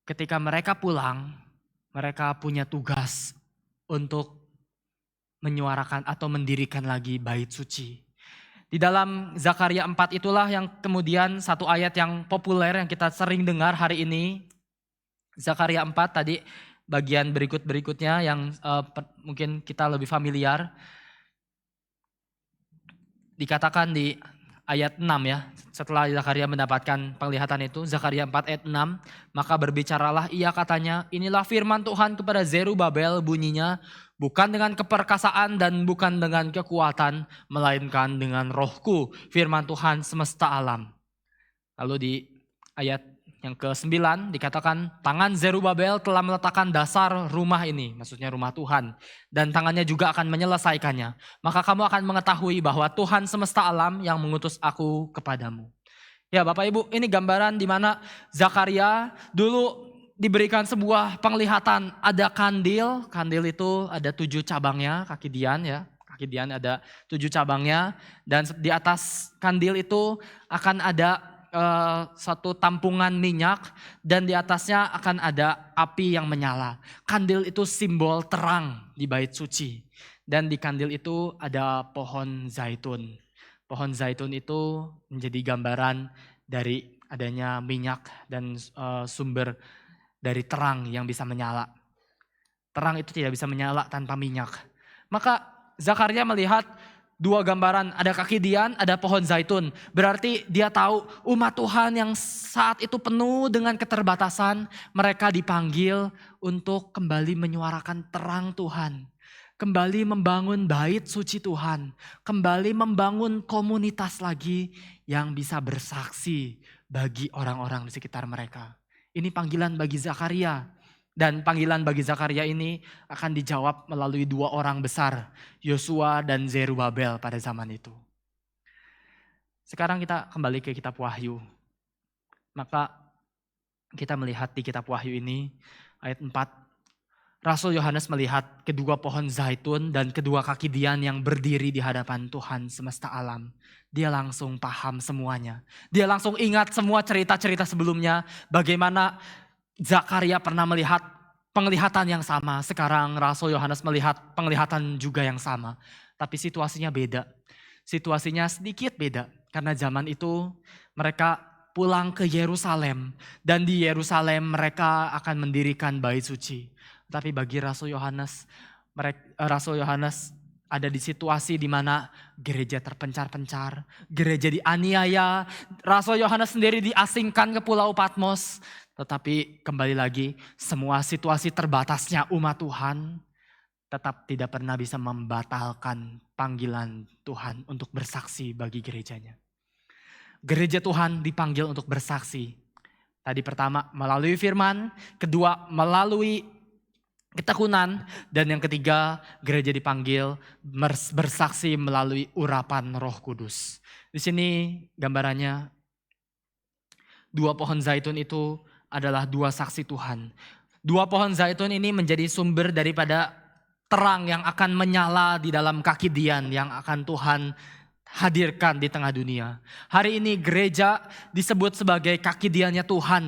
ketika mereka pulang, mereka punya tugas untuk menyuarakan atau mendirikan lagi bait suci. Di dalam Zakaria 4 itulah yang kemudian satu ayat yang populer yang kita sering dengar hari ini. Zakaria 4 tadi bagian berikutnya yang mungkin kita lebih familiar. Dikatakan di ayat 6 ya, setelah Zakaria mendapatkan penglihatan itu, Zakaria 4 ayat 6, maka berbicaralah ia katanya, inilah firman Tuhan kepada Zerubabel bunyinya, bukan dengan keperkasaan dan bukan dengan kekuatan, melainkan dengan rohku, firman Tuhan semesta alam. Lalu di ayat yang ke-9 dikatakan, tangan Zerubabel telah meletakkan dasar rumah ini, maksudnya rumah Tuhan. Dan tangannya juga akan menyelesaikannya. Maka kamu akan mengetahui bahwa Tuhan semesta alam yang mengutus aku kepadamu. Ya Bapak Ibu, ini gambaran di mana Zakaria dulu diberikan sebuah penglihatan. Ada kandil, kandil itu ada 7 cabangnya, kaki Dian ya. Kaki Dian ada 7 cabangnya. Dan di atas kandil itu akan ada satu tampungan minyak dan di atasnya akan ada api yang menyala. Kandil itu simbol terang di bait suci. Dan di kandil itu ada pohon zaitun. Pohon zaitun itu menjadi gambaran dari adanya minyak dan sumber dari terang yang bisa menyala. Terang itu tidak bisa menyala tanpa minyak. Maka Zakaria melihat 2 gambaran, ada kaki Dian, ada pohon zaitun. Berarti dia tahu umat Tuhan yang saat itu penuh dengan keterbatasan, mereka dipanggil untuk kembali menyuarakan terang Tuhan. Kembali membangun bait suci Tuhan. Kembali membangun komunitas lagi yang bisa bersaksi bagi orang-orang di sekitar mereka. Ini panggilan bagi Zakaria. Dan panggilan bagi Zakaria ini akan dijawab melalui 2 orang besar, Yosua dan Zerubabel pada zaman itu. Sekarang kita kembali ke kitab Wahyu. Maka kita melihat di kitab Wahyu ini, ayat 4, Rasul Yohanes melihat kedua pohon zaitun dan kedua kaki Dian yang berdiri di hadapan Tuhan semesta alam. Dia langsung paham semuanya. Dia langsung ingat semua cerita-cerita sebelumnya, bagaimana Zakaria pernah melihat penglihatan yang sama. Sekarang Rasul Yohanes melihat penglihatan juga yang sama. Tapi situasinya beda. Situasinya sedikit beda. Karena zaman itu mereka pulang ke Yerusalem. Dan di Yerusalem mereka akan mendirikan bait suci. Tapi bagi Rasul Yohanes ada di situasi di mana gereja terpencar-pencar. Gereja dianiaya. Rasul Yohanes sendiri diasingkan ke Pulau Patmos. Tetapi kembali lagi, semua situasi terbatasnya umat Tuhan tetap tidak pernah bisa membatalkan panggilan Tuhan untuk bersaksi bagi gerejanya. Gereja Tuhan dipanggil untuk bersaksi. Tadi pertama melalui firman, kedua melalui ketekunan, dan yang ketiga gereja dipanggil bersaksi melalui urapan Roh Kudus. Di sini gambarannya 2 pohon zaitun itu adalah 2 saksi Tuhan. 2 pohon zaitun ini menjadi sumber daripada terang yang akan menyala di dalam kaki Dian yang akan Tuhan hadirkan di tengah dunia. Hari ini gereja disebut sebagai kaki Diannya Tuhan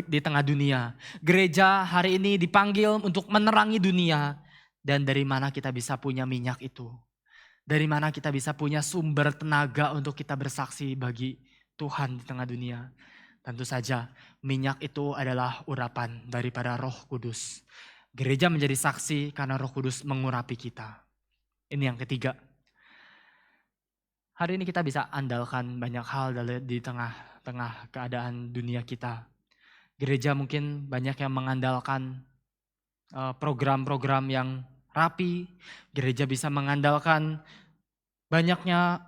di tengah dunia. Gereja hari ini dipanggil untuk menerangi dunia. Dan dari mana kita bisa punya minyak itu? Dari mana kita bisa punya sumber tenaga untuk kita bersaksi bagi Tuhan di tengah dunia? Tentu saja minyak itu adalah urapan daripada Roh Kudus. Gereja menjadi saksi karena Roh Kudus mengurapi kita. Ini yang ketiga. Hari ini kita bisa andalkan banyak hal di tengah-tengah keadaan dunia kita. Gereja mungkin banyak yang mengandalkan program-program yang rapi. Gereja bisa mengandalkan banyaknya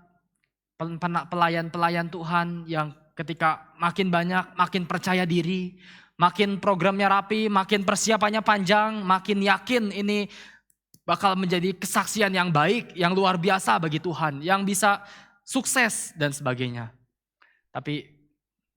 pelayan-pelayan Tuhan yang ketika makin banyak, makin percaya diri, makin programnya rapi, makin persiapannya panjang, makin yakin ini bakal menjadi kesaksian yang baik, yang luar biasa bagi Tuhan, yang bisa sukses dan sebagainya. Tapi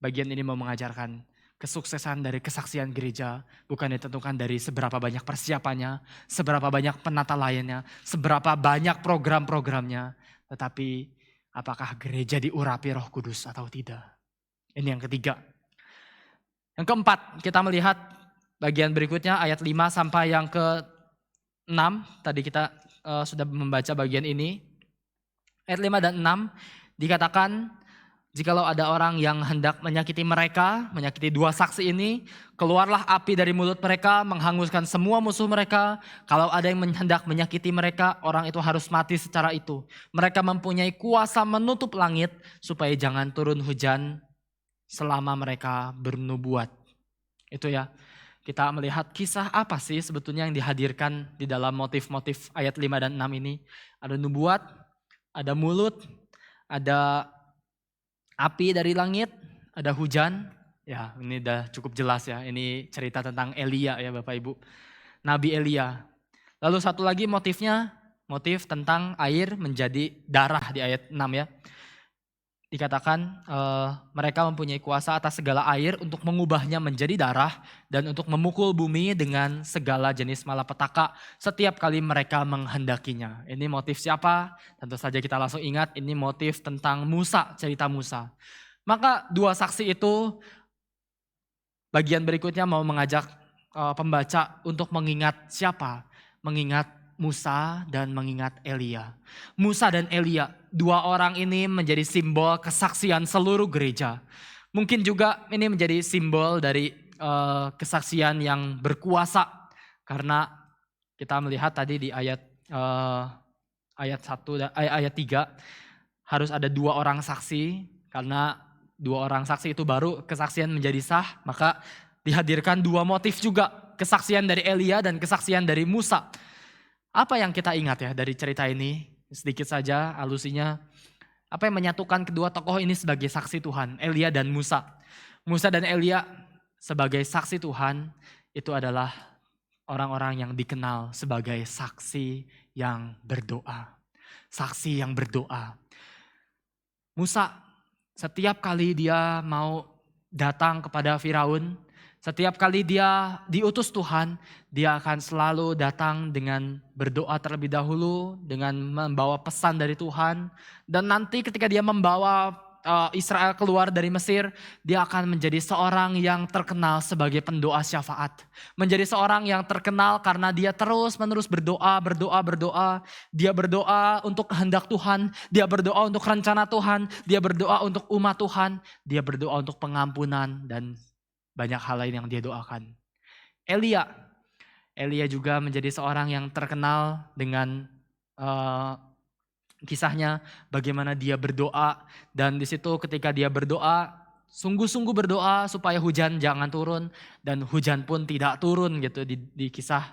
bagian ini mau mengajarkan kesuksesan dari kesaksian gereja bukan ditentukan dari seberapa banyak persiapannya, seberapa banyak penata layaknya, seberapa banyak program-programnya, tetapi apakah gereja diurapi Roh Kudus atau tidak. Ini yang ketiga. Yang keempat, kita melihat bagian berikutnya ayat 5 sampai yang ke-6. Tadi kita sudah membaca bagian ini. Ayat 5 dan 6 dikatakan, jikalau ada orang yang hendak menyakiti mereka, menyakiti 2 saksi ini, keluarlah api dari mulut mereka, menghanguskan semua musuh mereka. Kalau ada yang hendak menyakiti mereka, orang itu harus mati secara itu. Mereka mempunyai kuasa menutup langit, supaya jangan turun hujan selama mereka bernubuat. Itu ya, kita melihat kisah apa sih sebetulnya yang dihadirkan di dalam motif-motif ayat 5 dan 6 ini. Ada nubuat, ada mulut, ada api dari langit, ada hujan. Ya, ini udah cukup jelas ya. Ini cerita tentang Elia ya Bapak Ibu. Nabi Elia. Lalu satu lagi motifnya, motif tentang air menjadi darah di ayat 6 ya. Dikatakan mereka mempunyai kuasa atas segala air untuk mengubahnya menjadi darah dan untuk memukul bumi dengan segala jenis malapetaka setiap kali mereka menghendakinya. Ini motif siapa? Tentu saja kita langsung ingat ini motif tentang Musa, cerita Musa. Maka 2 saksi itu bagian berikutnya mau mengajak pembaca untuk mengingat siapa? Mengingat Musa dan mengingat Elia. Musa dan Elia, 2 orang ini menjadi simbol kesaksian seluruh gereja. Mungkin juga ini menjadi simbol dari kesaksian yang berkuasa. Karena kita melihat tadi di ayat 1 ayat 3 harus ada 2 orang saksi. Karena 2 orang saksi itu baru kesaksian menjadi sah. Maka dihadirkan 2 motif juga, kesaksian dari Elia dan kesaksian dari Musa. Apa yang kita ingat ya dari cerita ini? Sedikit saja alusinya. Apa yang menyatukan kedua tokoh ini sebagai saksi Tuhan? Elia dan Musa. Musa dan Elia sebagai saksi Tuhan itu adalah orang-orang yang dikenal sebagai saksi yang berdoa. Saksi yang berdoa. Musa setiap kali dia mau datang kepada Firaun, setiap kali dia diutus Tuhan, dia akan selalu datang dengan berdoa terlebih dahulu, dengan membawa pesan dari Tuhan. Dan nanti ketika dia membawa Israel keluar dari Mesir, dia akan menjadi seorang yang terkenal sebagai pendoa syafaat. Menjadi seorang yang terkenal karena dia terus-menerus berdoa. Dia berdoa untuk kehendak Tuhan, dia berdoa untuk rencana Tuhan, dia berdoa untuk umat Tuhan, dia berdoa untuk pengampunan dan banyak hal lain yang dia doakan. Elia juga menjadi seorang yang terkenal dengan kisahnya bagaimana dia berdoa, dan di situ ketika dia berdoa sungguh-sungguh berdoa supaya hujan jangan turun, dan hujan pun tidak turun gitu di kisah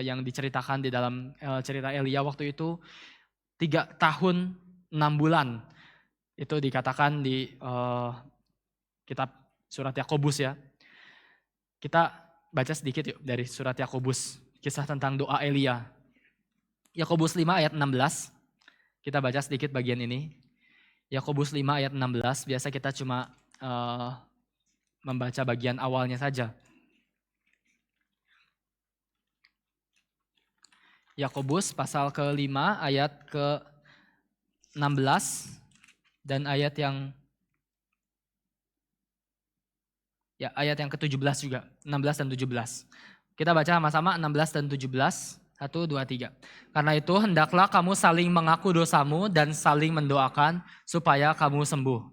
yang diceritakan di dalam cerita Elia waktu itu 3 tahun 6 bulan. Itu dikatakan di kitab surat Yakobus ya. Kita baca sedikit yuk dari surat Yakobus, kisah tentang doa Elia. Yakobus 5 ayat 16. Kita baca sedikit bagian ini. Yakobus 5 ayat 16, biasa kita cuma membaca bagian awalnya saja. Yakobus pasal ke-5 ayat ke-16 dan ayat yang ke-17 juga, 16 dan 17. Kita baca sama-sama 16 dan 17. 1, 2, 3. Karena itu hendaklah kamu saling mengaku dosamu dan saling mendoakan supaya kamu sembuh.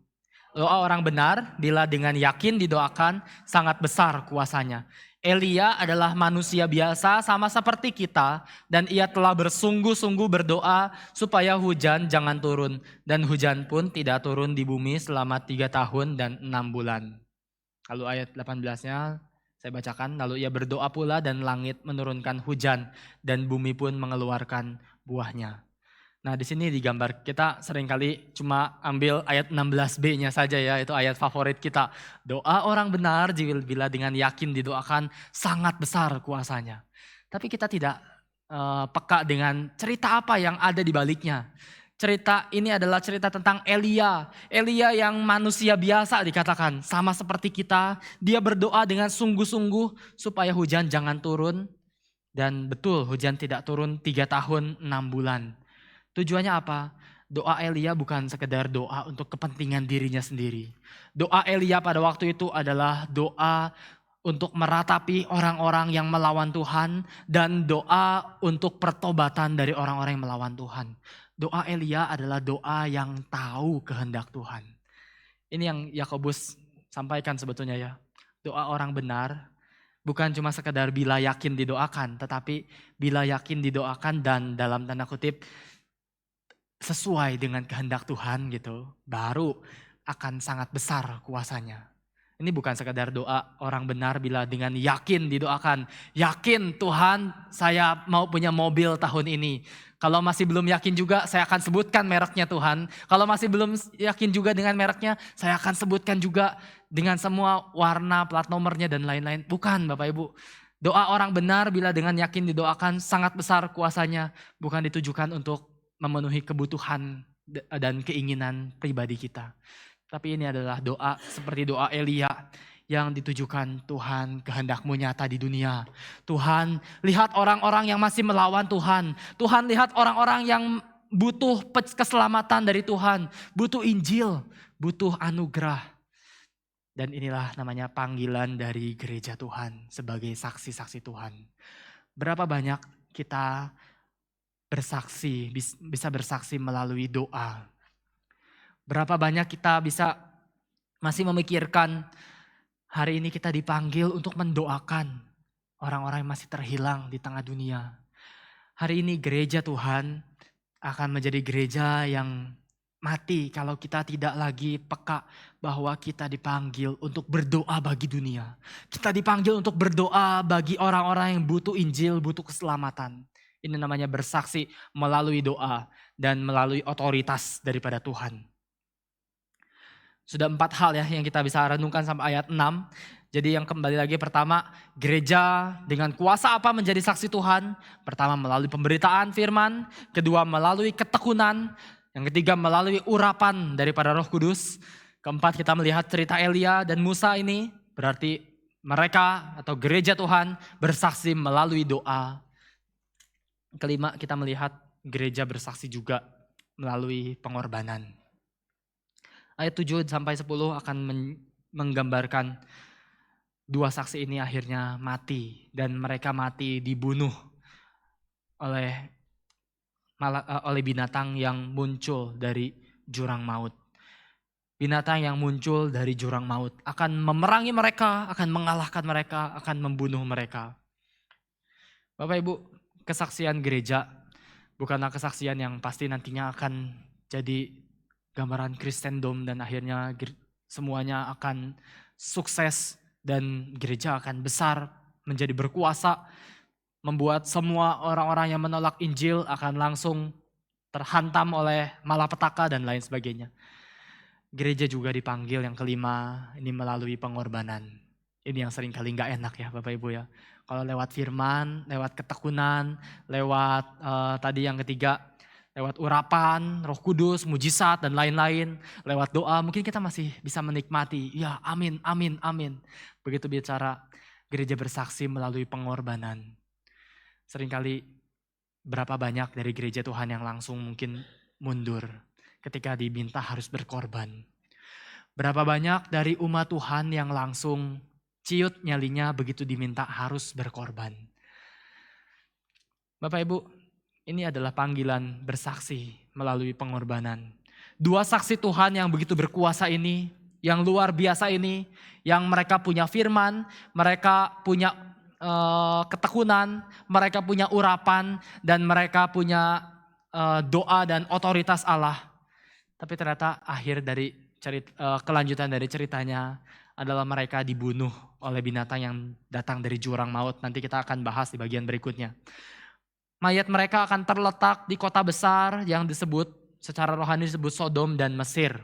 Doa orang benar bila dengan yakin didoakan sangat besar kuasanya. Elia adalah manusia biasa sama seperti kita dan ia telah bersungguh-sungguh berdoa supaya hujan jangan turun. Dan hujan pun tidak turun di bumi selama 3 tahun dan 6 bulan. Lalu ayat 18-nya saya bacakan. Lalu ia berdoa pula dan langit menurunkan hujan dan bumi pun mengeluarkan buahnya. Nah di sini digambar, kita seringkali cuma ambil ayat 16b-nya saja ya, itu ayat favorit kita. Doa orang benar bila dengan yakin didoakan sangat besar kuasanya. Tapi kita tidak peka dengan cerita apa yang ada di baliknya. Cerita ini adalah cerita tentang Elia. Elia yang manusia biasa dikatakan, sama seperti kita. Dia berdoa dengan sungguh-sungguh supaya hujan jangan turun. Dan betul hujan tidak turun 3 tahun 6 bulan. Tujuannya apa? Doa Elia bukan sekedar doa untuk kepentingan dirinya sendiri. Doa Elia pada waktu itu adalah doa untuk meratapi orang-orang yang melawan Tuhan dan doa untuk pertobatan dari orang-orang yang melawan Tuhan. Doa Elia adalah doa yang tahu kehendak Tuhan. Ini yang Yakobus sampaikan sebetulnya ya. Doa orang benar bukan cuma sekedar bila yakin didoakan, tetapi bila yakin didoakan dan dalam tanda kutip sesuai dengan kehendak Tuhan gitu, baru akan sangat besar kuasanya. Ini bukan sekadar doa orang benar bila dengan yakin didoakan. Yakin Tuhan saya mau punya mobil tahun ini. Kalau masih belum yakin juga saya akan sebutkan mereknya Tuhan. Kalau masih belum yakin juga dengan mereknya saya akan sebutkan juga dengan semua warna, plat nomornya dan lain-lain. Bukan Bapak Ibu. Doa orang benar bila dengan yakin didoakan sangat besar kuasanya. Bukan ditujukan untuk memenuhi kebutuhan dan keinginan pribadi kita. Tapi ini adalah doa seperti doa Elia yang ditujukan Tuhan kehendak-Mu nyata di dunia. Tuhan lihat orang-orang yang masih melawan Tuhan. Tuhan lihat orang-orang yang butuh keselamatan dari Tuhan. Butuh Injil, butuh anugerah. Dan inilah namanya panggilan dari gereja Tuhan sebagai saksi-saksi Tuhan. Berapa banyak kita bersaksi, bisa bersaksi melalui doa. Berapa banyak kita bisa masih memikirkan hari ini kita dipanggil untuk mendoakan orang-orang yang masih terhilang di tengah dunia. Hari ini gereja Tuhan akan menjadi gereja yang mati kalau kita tidak lagi peka bahwa kita dipanggil untuk berdoa bagi dunia. Kita dipanggil untuk berdoa bagi orang-orang yang butuh Injil, butuh keselamatan. Ini namanya bersaksi melalui doa dan melalui otoritas daripada Tuhan. Sudah 4 hal ya yang kita bisa renungkan sampai ayat 6. Jadi yang kembali lagi pertama, gereja dengan kuasa apa menjadi saksi Tuhan? Pertama melalui pemberitaan firman, kedua melalui ketekunan, yang ketiga melalui urapan daripada Roh Kudus. Keempat kita melihat cerita Elia dan Musa ini, berarti mereka atau gereja Tuhan bersaksi melalui doa. Kelima kita melihat gereja bersaksi juga melalui pengorbanan. Ayat 7 sampai 10 akan menggambarkan 2 saksi ini akhirnya mati dan mereka mati dibunuh oleh binatang yang muncul dari jurang maut. Binatang yang muncul dari jurang maut akan memerangi mereka, akan mengalahkan mereka, akan membunuh mereka. Bapak Ibu, kesaksian gereja bukanlah kesaksian yang pasti nantinya akan jadi gambaran Kristendom dan akhirnya semuanya akan sukses dan gereja akan besar menjadi berkuasa. membuat semua orang-orang yang menolak Injil akan langsung terhantam oleh malapetaka dan lain sebagainya. Gereja juga dipanggil yang kelima, ini melalui pengorbanan. Ini yang sering kali nggak enak ya Bapak Ibu ya. Kalau lewat firman, lewat ketekunan, lewat tadi yang ketiga, lewat urapan, Roh Kudus, mujizat dan lain-lain, lewat doa mungkin kita masih bisa menikmati. Ya amin, amin, amin. Begitu bicara gereja bersaksi melalui pengorbanan. Seringkali berapa banyak dari gereja Tuhan yang langsung mungkin mundur ketika diminta harus berkorban. Berapa banyak dari umat Tuhan yang langsung ciut nyalinya begitu diminta harus berkorban. Bapak Ibu, ini adalah panggilan bersaksi melalui pengorbanan. Dua saksi Tuhan yang begitu berkuasa ini, yang luar biasa ini, yang mereka punya firman, mereka punya ketekunan, mereka punya urapan, dan mereka punya doa dan otoritas Allah. Tapi ternyata akhir dari kelanjutan dari ceritanya adalah mereka dibunuh oleh binatang yang datang dari jurang maut. Nanti kita akan bahas di bagian berikutnya. Mayat mereka akan terletak di kota besar yang disebut secara rohani disebut Sodom dan Mesir.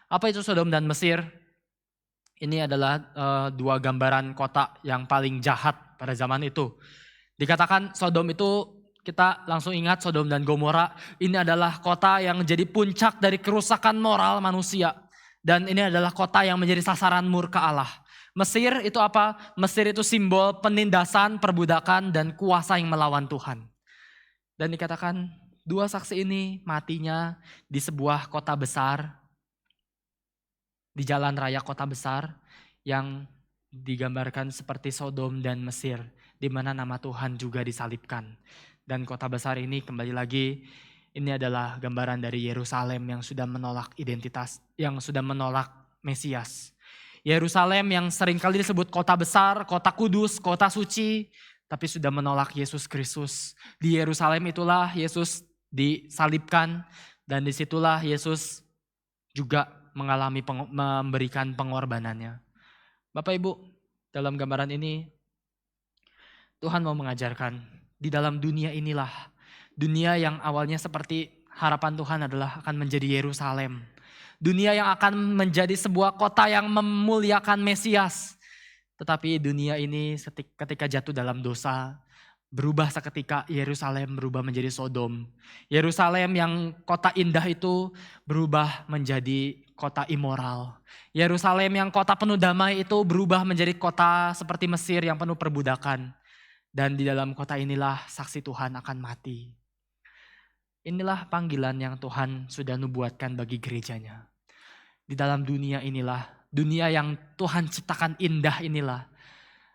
Apa itu Sodom dan Mesir? Ini adalah dua gambaran kota yang paling jahat pada zaman itu. Dikatakan Sodom itu, kita langsung ingat Sodom dan Gomora, ini adalah kota yang menjadi puncak dari kerusakan moral manusia. Dan ini adalah kota yang menjadi sasaran murka Allah. Mesir itu apa? Mesir itu simbol penindasan, perbudakan, dan kuasa yang melawan Tuhan. Dan dikatakan dua saksi ini matinya di sebuah kota besar, di jalan raya kota besar yang digambarkan seperti Sodom dan Mesir, di mana nama Tuhan juga disalibkan. Dan kota besar ini kembali lagi, ini adalah gambaran dari Yerusalem yang sudah menolak identitas, yang sudah menolak Mesias. Yerusalem yang seringkali disebut kota besar, kota kudus, kota suci, tapi sudah menolak Yesus Kristus. Di Yerusalem itulah Yesus disalibkan dan disitulah Yesus juga memberikan pengorbanannya. Bapak Ibu, dalam gambaran ini Tuhan mau mengajarkan di dalam dunia inilah, dunia yang awalnya seperti harapan Tuhan adalah akan menjadi Yerusalem. Dunia yang akan menjadi sebuah kota yang memuliakan Mesias. Tetapi dunia ini ketika jatuh dalam dosa, berubah seketika. Yerusalem berubah menjadi Sodom. Yerusalem yang kota indah itu berubah menjadi kota immoral. Yerusalem yang kota penuh damai itu berubah menjadi kota seperti Mesir yang penuh perbudakan. Dan di dalam kota inilah saksi Tuhan akan mati. Inilah panggilan yang Tuhan sudah nubuatkan bagi gerejanya. Di dalam dunia inilah, dunia yang Tuhan ciptakan indah inilah.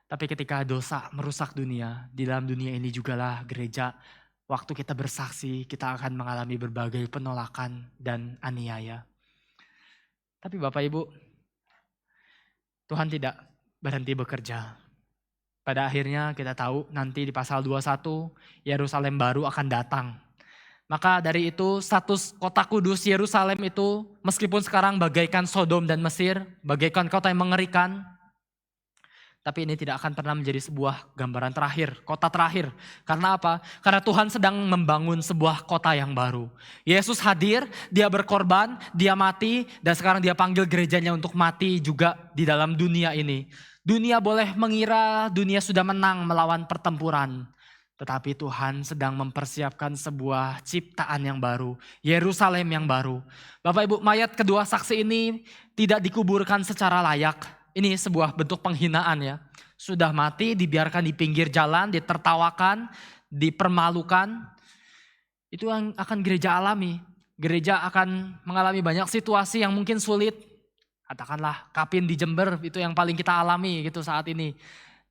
Tapi ketika dosa merusak dunia, di dalam dunia ini jugalah gereja, waktu kita bersaksi, kita akan mengalami berbagai penolakan dan aniaya. Tapi Bapak Ibu, Tuhan tidak berhenti bekerja. Pada akhirnya kita tahu nanti di pasal 21, Yerusalem baru akan datang. Maka dari itu status kota kudus Yerusalem itu meskipun sekarang bagaikan Sodom dan Mesir, bagaikan kota yang mengerikan, tapi ini tidak akan pernah menjadi sebuah gambaran terakhir, kota terakhir. Karena apa? Karena Tuhan sedang membangun sebuah kota yang baru. Yesus hadir, dia berkorban, dia mati, dan sekarang dia panggil gerejanya untuk mati juga di dalam dunia ini. Dunia boleh mengira dunia sudah menang melawan pertempuran. Tetapi Tuhan sedang mempersiapkan sebuah ciptaan yang baru, Yerusalem yang baru. Bapak Ibu, mayat kedua saksi ini tidak dikuburkan secara layak. Ini sebuah bentuk penghinaan ya. Sudah mati, dibiarkan di pinggir jalan, ditertawakan, dipermalukan. Itu yang akan gereja alami. Gereja akan mengalami banyak situasi yang mungkin sulit. Katakanlah Kapin di Jember, itu yang paling kita alami gitu saat ini.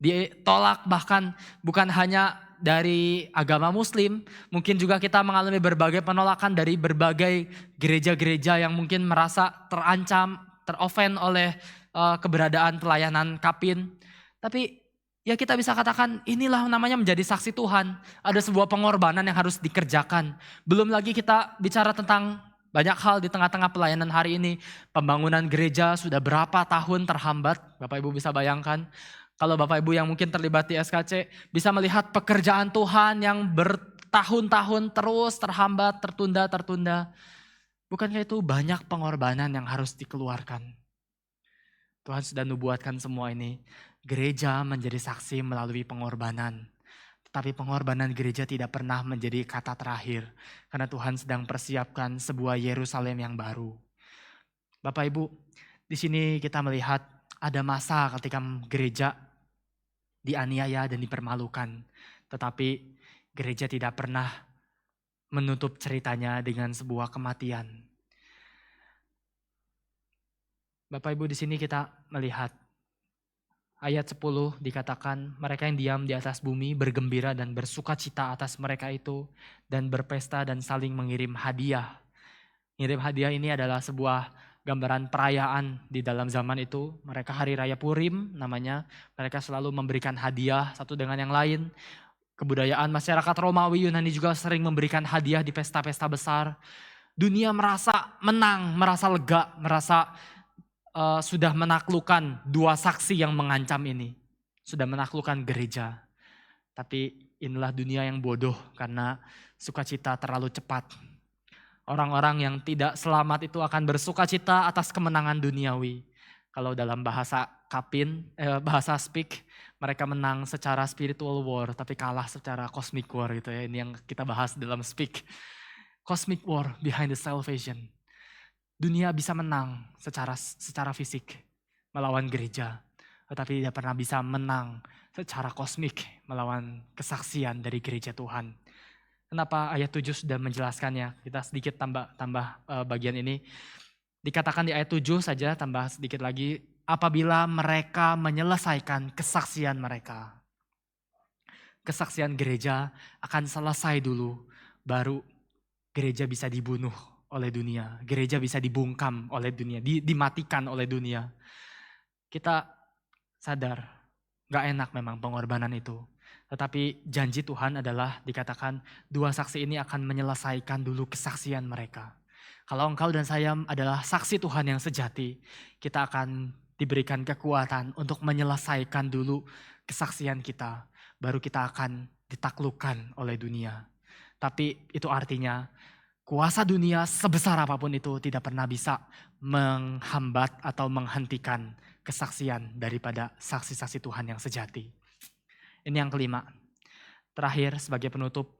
Ditolak bahkan bukan hanya dari agama Muslim, mungkin juga kita mengalami berbagai penolakan dari berbagai gereja-gereja yang mungkin merasa terancam, terofen oleh keberadaan pelayanan Kapin. Tapi ya kita bisa katakan inilah namanya menjadi saksi Tuhan. Ada sebuah pengorbanan yang harus dikerjakan. Belum lagi kita bicara tentang banyak hal di tengah-tengah pelayanan hari ini. Pembangunan gereja sudah berapa tahun terhambat, Bapak Ibu bisa bayangkan. Kalau Bapak Ibu yang mungkin terlibat di SKC bisa melihat pekerjaan Tuhan yang bertahun-tahun terus terhambat, tertunda. Bukankah itu banyak pengorbanan yang harus dikeluarkan? Tuhan sudah nubuatkan semua ini. Gereja menjadi saksi melalui pengorbanan. Tetapi pengorbanan gereja tidak pernah menjadi kata terakhir. Karena Tuhan sedang persiapkan sebuah Yerusalem yang baru. Bapak Ibu, di sini kita melihat ada masa ketika gereja dianiaya dan dipermalukan. Tetapi gereja tidak pernah menutup ceritanya dengan sebuah kematian. Bapak Ibu, di sini kita melihat ayat 10 dikatakan mereka yang diam di atas bumi bergembira dan bersukacita atas mereka itu dan berpesta dan saling mengirim hadiah. Ngirim hadiah ini adalah sebuah gambaran perayaan di dalam zaman itu. Mereka hari raya Purim namanya, mereka selalu memberikan hadiah satu dengan yang lain. Kebudayaan masyarakat Romawi Yunani juga sering memberikan hadiah di pesta-pesta besar. Dunia merasa menang, merasa lega, merasa sudah menaklukkan dua saksi yang mengancam ini. Sudah menaklukkan gereja. Tapi inilah dunia yang bodoh karena sukacita terlalu cepat. Orang-orang yang tidak selamat itu akan bersukacita atas kemenangan duniawi. Kalau dalam bahasa bahasa speak, mereka menang secara spiritual war, tapi kalah secara cosmic war gitu ya. Ini yang kita bahas dalam speak. Cosmic war behind the salvation. Dunia bisa menang secara fisik melawan gereja, tetapi tidak pernah bisa menang secara kosmik melawan kesaksian dari gereja Tuhan. Kenapa ayat 7 sudah menjelaskannya? Kita sedikit tambah bagian ini. Dikatakan di ayat 7 saja, tambah sedikit lagi, apabila mereka menyelesaikan kesaksian mereka. Kesaksian gereja akan selesai dulu, baru gereja bisa dibunuh oleh dunia. Gereja bisa dibungkam oleh dunia, dimatikan oleh dunia. Kita sadar, gak enak memang pengorbanan itu. Tetapi janji Tuhan adalah dikatakan dua saksi ini akan menyelesaikan dulu kesaksian mereka. Kalau engkau dan saya adalah saksi Tuhan yang sejati, kita akan diberikan kekuatan untuk menyelesaikan dulu kesaksian kita. Baru kita akan ditaklukkan oleh dunia. Tapi itu artinya kuasa dunia sebesar apapun itu tidak pernah bisa menghambat atau menghentikan kesaksian daripada saksi-saksi Tuhan yang sejati. Ini yang kelima. Terakhir sebagai penutup.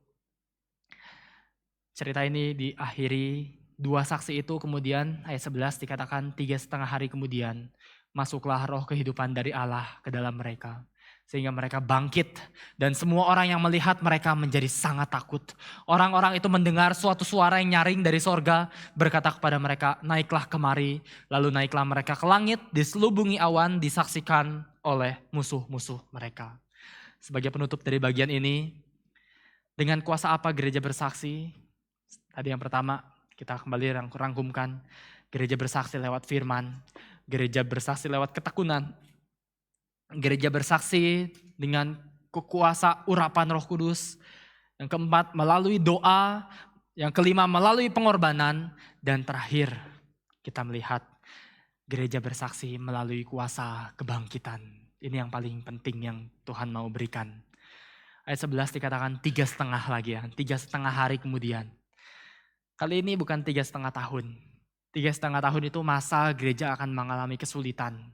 Cerita ini diakhiri dua saksi itu kemudian ayat 11 dikatakan 3,5 hari kemudian masuklah roh kehidupan dari Allah ke dalam mereka. Sehingga mereka bangkit dan semua orang yang melihat mereka menjadi sangat takut. Orang-orang itu mendengar suatu suara yang nyaring dari sorga berkata kepada mereka, naiklah kemari. Lalu naiklah mereka ke langit, diselubungi awan, disaksikan oleh musuh-musuh mereka. Sebagai penutup dari bagian ini, dengan kuasa apa gereja bersaksi? Tadi yang pertama, kita kembali rangkumkan. Gereja bersaksi lewat firman, gereja bersaksi lewat ketekunan, gereja bersaksi dengan kuasa urapan Roh Kudus. Yang keempat, melalui doa. Yang kelima, melalui pengorbanan. Dan terakhir, kita melihat gereja bersaksi melalui kuasa kebangkitan. Ini yang paling penting yang Tuhan mau berikan. Ayat 11 dikatakan 3,5 lagi ya, 3,5 hari kemudian. Kali ini bukan 3,5 tahun. 3,5 tahun itu masa gereja akan mengalami kesulitan.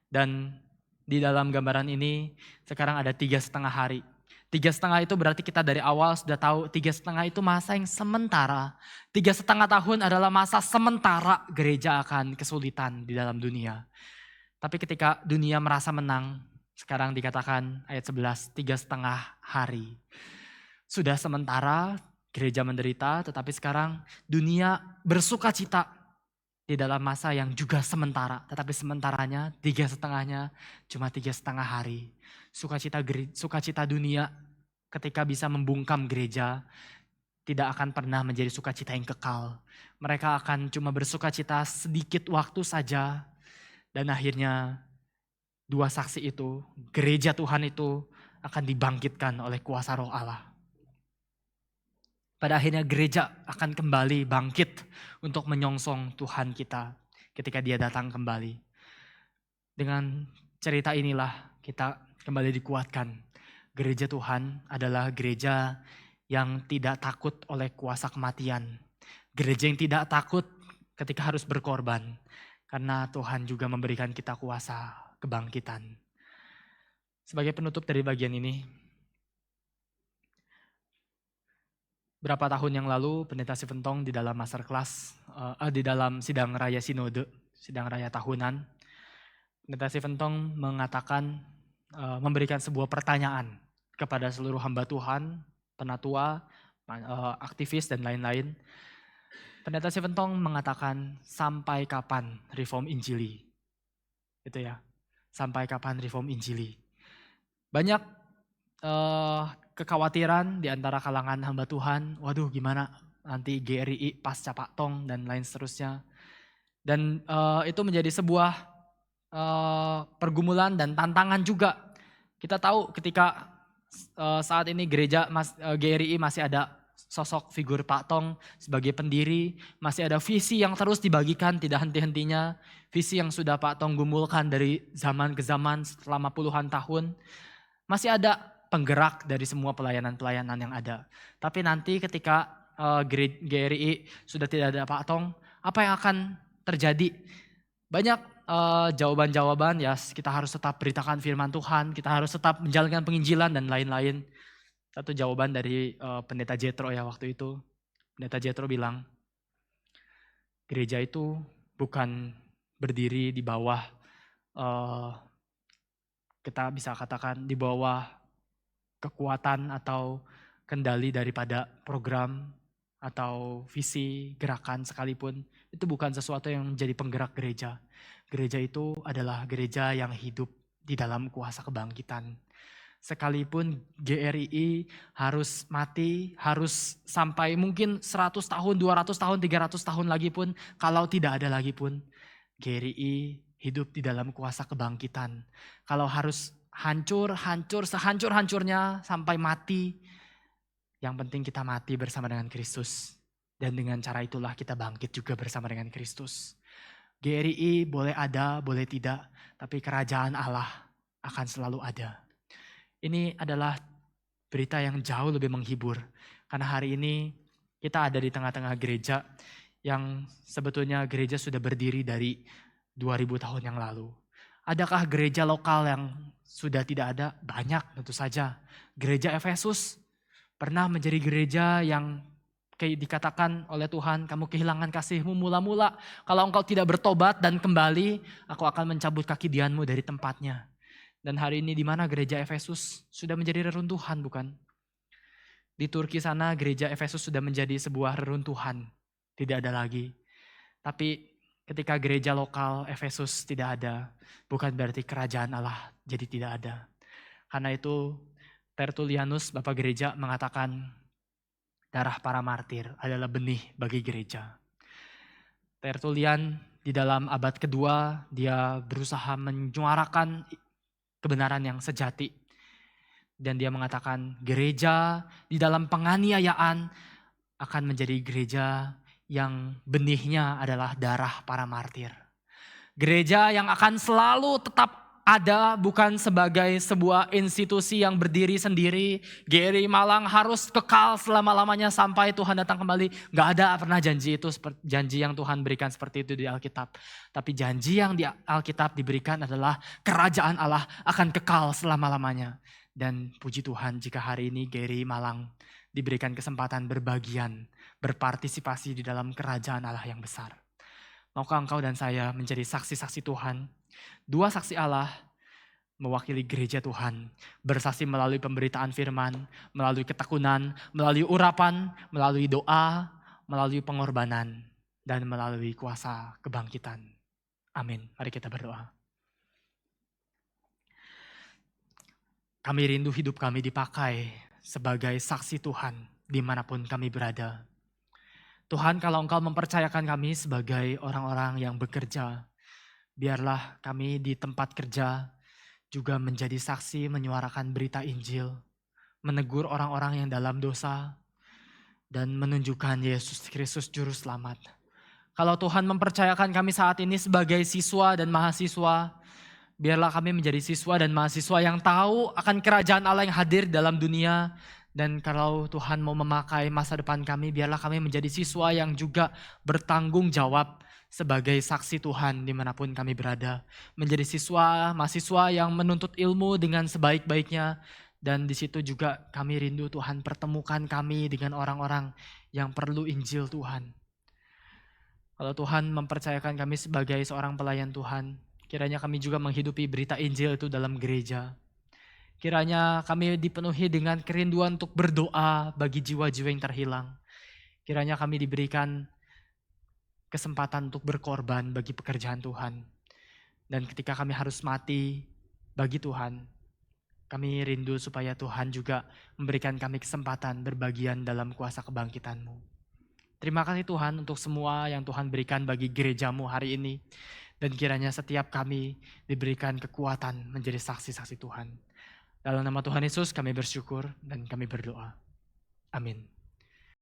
Dan di dalam gambaran ini sekarang ada 3,5 hari. 3,5 itu berarti kita dari awal sudah tahu 3,5 itu masa yang sementara. 3,5 tahun adalah masa sementara gereja akan kesulitan di dalam dunia. Tapi ketika dunia merasa menang, sekarang dikatakan ayat 11, 3,5 hari. Sudah sementara gereja menderita, tetapi sekarang dunia bersukacita di dalam masa yang juga sementara. Tetapi sementaranya 3,5-nya cuma 3,5 hari. Sukacita dunia ketika bisa membungkam gereja tidak akan pernah menjadi sukacita yang kekal. Mereka akan cuma bersukacita sedikit waktu saja. Dan akhirnya dua saksi itu, gereja Tuhan itu akan dibangkitkan oleh kuasa Roh Allah. Pada akhirnya gereja akan kembali bangkit untuk menyongsong Tuhan kita ketika dia datang kembali. Dengan cerita inilah kita kembali dikuatkan. Gereja Tuhan adalah gereja yang tidak takut oleh kuasa kematian. Gereja yang tidak takut ketika harus berkorban. Karena Tuhan juga memberikan kita kuasa kebangkitan. Sebagai penutup dari bagian ini, berapa tahun yang lalu Pendeta Siventong di dalam masterclass, di dalam sidang raya sinode, sidang raya tahunan, Pendeta Siventong mengatakan, memberikan sebuah pertanyaan kepada seluruh hamba Tuhan, penatua, aktivis dan lain-lain. Pendeta Siventong mengatakan, sampai kapan reform Injili? Itu ya, sampai kapan reform Injili? Banyak kekhawatiran di antara kalangan hamba Tuhan, waduh gimana nanti GRI pasca Pak Tong dan lain seterusnya. Dan itu menjadi sebuah pergumulan dan tantangan juga. Kita tahu ketika saat ini gereja GRI masih ada sosok figur Pak Tong sebagai pendiri, masih ada visi yang terus dibagikan tidak henti-hentinya, visi yang sudah Pak Tong gumulkan dari zaman ke zaman selama puluhan tahun. Masih ada penggerak dari semua pelayanan-pelayanan yang ada. Tapi nanti ketika GRI sudah tidak ada Pak Tong, apa yang akan terjadi? Banyak jawaban-jawaban, ya kita harus tetap beritakan firman Tuhan, kita harus tetap menjalankan penginjilan dan lain-lain. Satu jawaban dari Pendeta Jethro ya waktu itu. Pendeta Jethro bilang, gereja itu bukan berdiri di bawah, kita bisa katakan di bawah kekuatan atau kendali daripada program atau visi gerakan sekalipun. Itu bukan sesuatu yang menjadi penggerak gereja. Gereja itu adalah gereja yang hidup di dalam kuasa kebangkitan. Sekalipun GRI harus mati, harus sampai mungkin 100 tahun, 200 tahun, 300 tahun lagi pun, kalau tidak ada lagi pun, GRI hidup di dalam kuasa kebangkitan. Kalau harus hancur, sehancur-hancurnya sampai mati, yang penting kita mati bersama dengan Kristus. Dan dengan cara itulah kita bangkit juga bersama dengan Kristus. GRI boleh ada, boleh tidak, tapi kerajaan Allah akan selalu ada. Ini adalah berita yang jauh lebih menghibur. Karena hari ini kita ada di tengah-tengah gereja yang sebetulnya gereja sudah berdiri dari 2000 tahun yang lalu. Adakah gereja lokal yang sudah tidak ada? Banyak tentu saja. Gereja Efesus pernah menjadi gereja yang dikatakan oleh Tuhan, kamu kehilangan kasihmu mula-mula. Kalau engkau tidak bertobat dan kembali, aku akan mencabut kaki dianmu dari tempatnya. Dan hari ini di mana gereja Efesus sudah menjadi reruntuhan, bukan? Di Turki sana gereja Efesus sudah menjadi sebuah reruntuhan. Tidak ada lagi. Tapi ketika gereja lokal Efesus tidak ada, bukan berarti kerajaan Allah jadi tidak ada. Karena itu Tertullianus, Bapak Gereja, mengatakan darah para martir adalah benih bagi gereja. Tertullian di dalam abad kedua, dia berusaha menyuarakan kebenaran yang sejati. Dan dia mengatakan gereja di dalam penganiayaan akan menjadi gereja yang benihnya adalah darah para martir. Gereja yang akan selalu tetap ada, bukan sebagai sebuah institusi yang berdiri sendiri. GRI Malang harus kekal selama-lamanya sampai Tuhan datang kembali. Gak ada pernah janji itu, janji yang Tuhan berikan seperti itu di Alkitab. Tapi janji yang di Alkitab diberikan adalah kerajaan Allah akan kekal selama-lamanya. Dan puji Tuhan jika hari ini GRI Malang diberikan kesempatan berbagian, berpartisipasi di dalam kerajaan Allah yang besar. Maukah engkau dan saya menjadi saksi-saksi Tuhan? Dua saksi Allah mewakili gereja Tuhan, bersaksi melalui pemberitaan firman, melalui ketekunan, melalui urapan, melalui doa, melalui pengorbanan, dan melalui kuasa kebangkitan. Amin. Mari kita berdoa. Kami rindu hidup kami dipakai sebagai saksi Tuhan dimanapun kami berada. Tuhan, kalau Engkau mempercayakan kami sebagai orang-orang yang bekerja, biarlah kami di tempat kerja juga menjadi saksi menyuarakan berita Injil, menegur orang-orang yang dalam dosa, dan menunjukkan Yesus Kristus Juru Selamat. Kalau Tuhan mempercayakan kami saat ini sebagai siswa dan mahasiswa, Biarlah kami menjadi siswa dan mahasiswa yang tahu akan kerajaan Allah yang hadir dalam dunia. Dan kalau Tuhan mau memakai masa depan kami, biarlah kami menjadi siswa yang juga bertanggung jawab sebagai saksi Tuhan dimanapun kami berada. Menjadi siswa, mahasiswa yang menuntut ilmu dengan sebaik-baiknya. Dan di situ juga kami rindu Tuhan pertemukan kami dengan orang-orang yang perlu Injil Tuhan. Kalau Tuhan mempercayakan kami sebagai seorang pelayan Tuhan, kiranya kami juga menghidupi berita Injil itu dalam gereja. Kiranya kami dipenuhi dengan kerinduan untuk berdoa bagi jiwa-jiwa yang terhilang. Kiranya kami diberikan kesempatan untuk berkorban bagi pekerjaan Tuhan. Dan ketika kami harus mati bagi Tuhan, kami rindu supaya Tuhan juga memberikan kami kesempatan berbagian dalam kuasa kebangkitan-Mu. Terima kasih Tuhan untuk semua yang Tuhan berikan bagi gereja-Mu hari ini. Dan kiranya setiap kami diberikan kekuatan menjadi saksi-saksi Tuhan. Dalam nama Tuhan Yesus kami bersyukur dan kami berdoa. Amin.